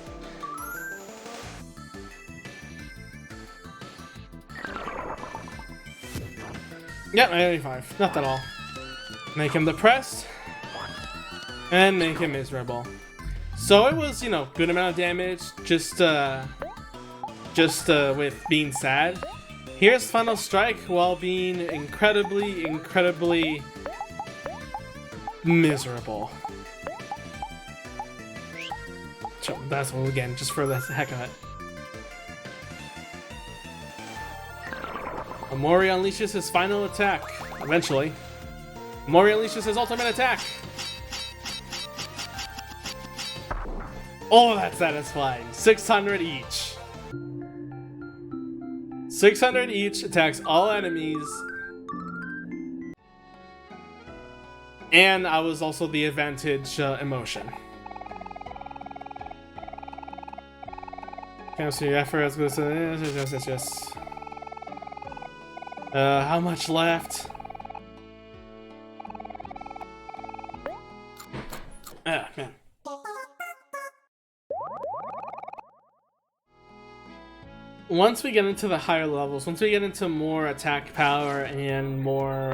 Yep, 95. Not at all. Make him depressed. And make him miserable. So it was, you know, good amount of damage. Just with being sad. Here's Final Strike while being incredibly, incredibly miserable. So that's one again, just for the heck of it. OMORI unleashes his final attack. Eventually. OMORI unleashes his ultimate attack. Oh, that's satisfying. 600 each. 600 each, attacks all enemies. And I was also the advantage emotion. Cancel your effort as good as just. How much left? Ah, man. Once we get into the higher levels, once we get into more attack power and more,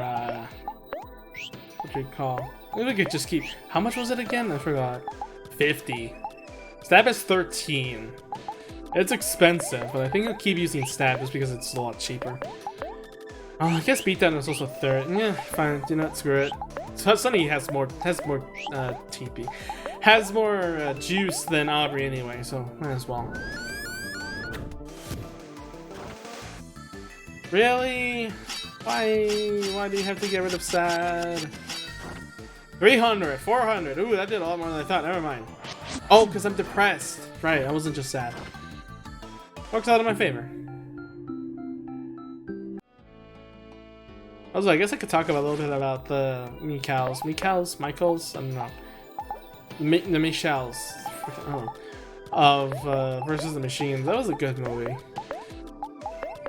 what do you call? Maybe we could just keep, how much was it again? I forgot. 50. Stab is 13. It's expensive, but I think I'll keep using stab just because it's a lot cheaper. Oh, I guess beatdown is also third. Yeah, fine. Do not screw it. Sunny has more TP, has more juice than Aubrey anyway, so might as well. Really? Why do you have to get rid of sad? 300, 400. Ooh, that did a lot more than I thought. Never mind. Oh, because I'm depressed. Right, I wasn't just sad. Works out in my favor. Also, I guess I could talk about a little bit about the Michaels, I don't know. The Michels, of versus the Machines. That was a good movie.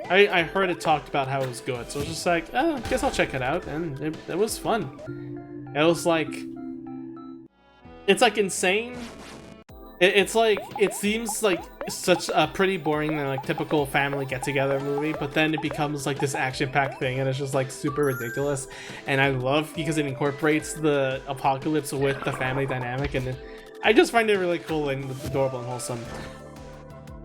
I heard it talked about how it was good, so I was just like, oh, I guess I'll check it out, and it was fun. It was like, it's like insane. It's like, it seems like such a pretty boring and like typical family get-together movie, but then it becomes like this action-packed thing, and it's just like super ridiculous. And I love because it incorporates the apocalypse with the family dynamic, and I just find it really cool and adorable and wholesome.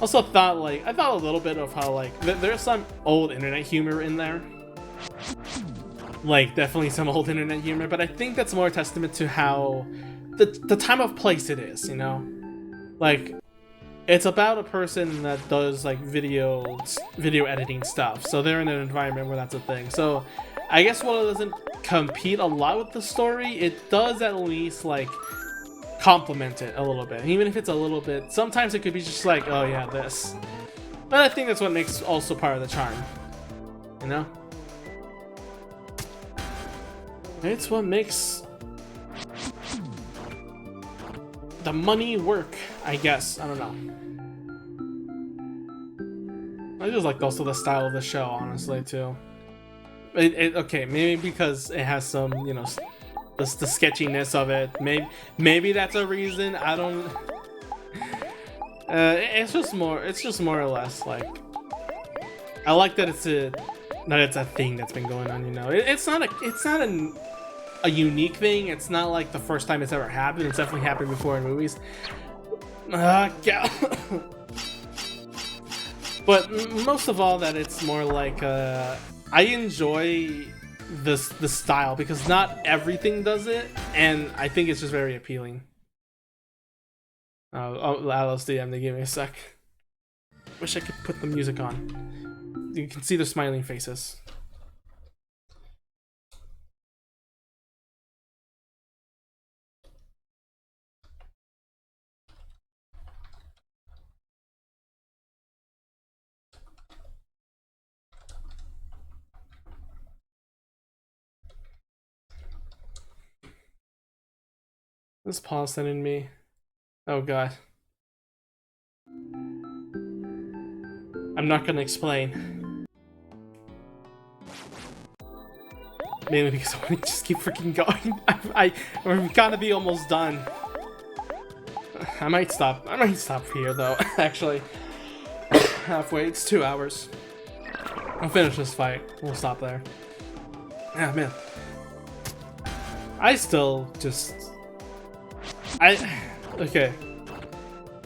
Also thought I thought a little bit of how like there's some old internet humor in there. Like definitely some old internet humor, but I think that's more a testament to how the time of place it is, you know? Like it's about a person that does like video editing stuff. So they're in an environment where that's a thing. So I guess while it doesn't compete a lot with the story, it does at least like complement it a little bit, even if it's a little bit. Sometimes it could be just like, oh yeah, this. But I think that's what makes also part of the charm, you know. It's what makes the money work, I guess. I don't know. I just like also the style of the show, honestly, too. Okay, maybe because it has some, you know, the sketchiness of it. Maybe that's a reason. I don't. It's just more or less like. I like that it's a thing that's been going on. You know, it's not a unique thing. It's not like the first time it's ever happened. It's definitely happened before in movies. Yeah. But most of all, that it's more like I enjoy the style because not everything does it, and I think it's just very appealing. Oh, LSD, they give me a sec. Wish I could put the music on. You can see the smiling faces. This Paul sending me. Oh god. I'm not gonna explain. Mainly because I want to just keep freaking going. We're gonna be almost done. I might stop here though, actually. Halfway, it's 2 hours. I'll finish this fight. We'll stop there. Ah, man. I still just... Okay.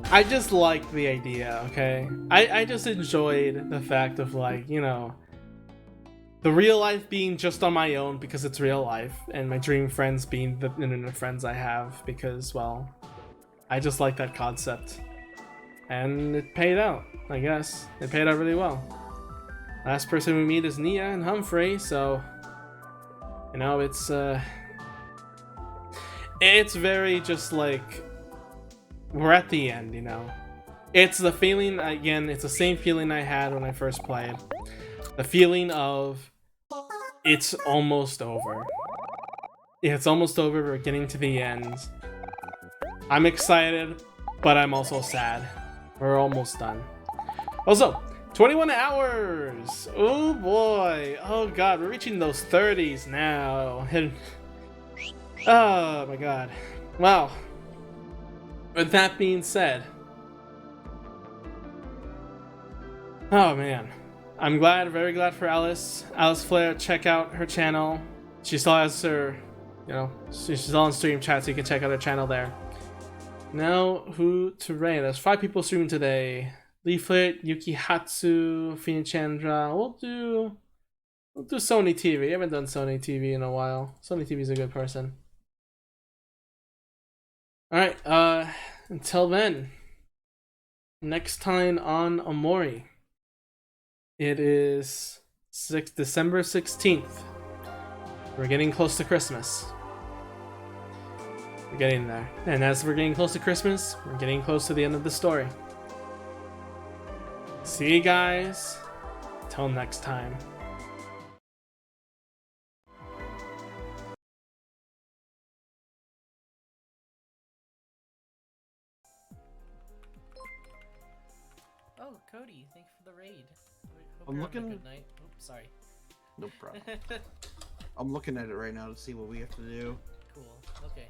I just like the idea, okay? I just enjoyed the fact of, like, you know, the real life being just on my own because it's real life, and my dream friends being the internet friends I have because, well, I just like that concept. And it paid out, I guess. It paid out really well. Last person we meet is Nia and Humphrey, so, you know, it's very just like, we're at the end, you know. It's the feeling, again, it's the same feeling I had when I first played. The feeling of, it's almost over. It's almost over, we're getting to the end. I'm excited, but I'm also sad. We're almost done. Also, 21 hours! Oh boy! Oh god, we're reaching those 30s now. Oh my god. Wow. With that being said, oh man, I'm glad, very glad for Alice Flair. Check out her channel. She still has her, you know, she's still on stream chat, so you can check out her channel there. Now, who to raid? There's 5 people streaming today. Leaflet, Yukihatsu, Finichandra. We'll do Sony TV. I haven't done Sony TV in a while. Sony TV is a good person. Alright, until then, next time on Omori, it is December 16th. We're getting close to Christmas. We're getting there. And as we're getting close to Christmas, we're getting close to the end of the story. See you guys. Till next time. Oh, Cody, thank you for the raid. Hope I'm you're looking. having a good night. Oops, sorry. No problem. I'm looking at it right now to see what we have to do. Cool. Okay.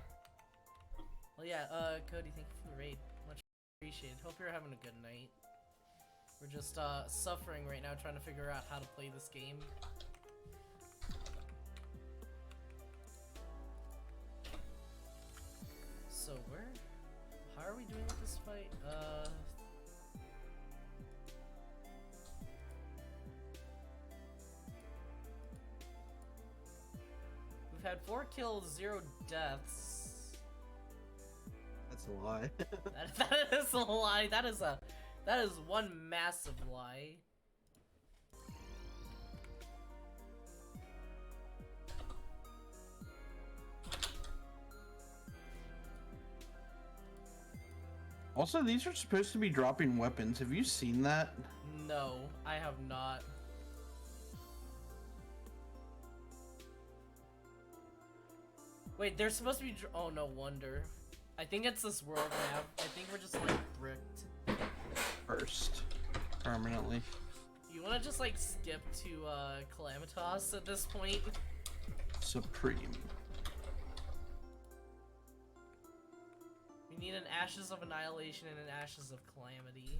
Well, yeah. Cody, thank you for the raid. Much appreciated. Hope you're having a good night. We're just suffering right now, trying to figure out how to play this game. So how are we doing with this fight? We've had 4 kills, 0 deaths. That's a lie. That is a lie. That is one massive lie. Also, these are supposed to be dropping weapons. Have you seen that? No, I have not. Wait, they're supposed to be. Oh, no wonder. I think it's this world map. I think we're just like bricked. First, permanently. You wanna just like skip to Calamitas at this point? Supreme. We need an Ashes of Annihilation and an Ashes of Calamity.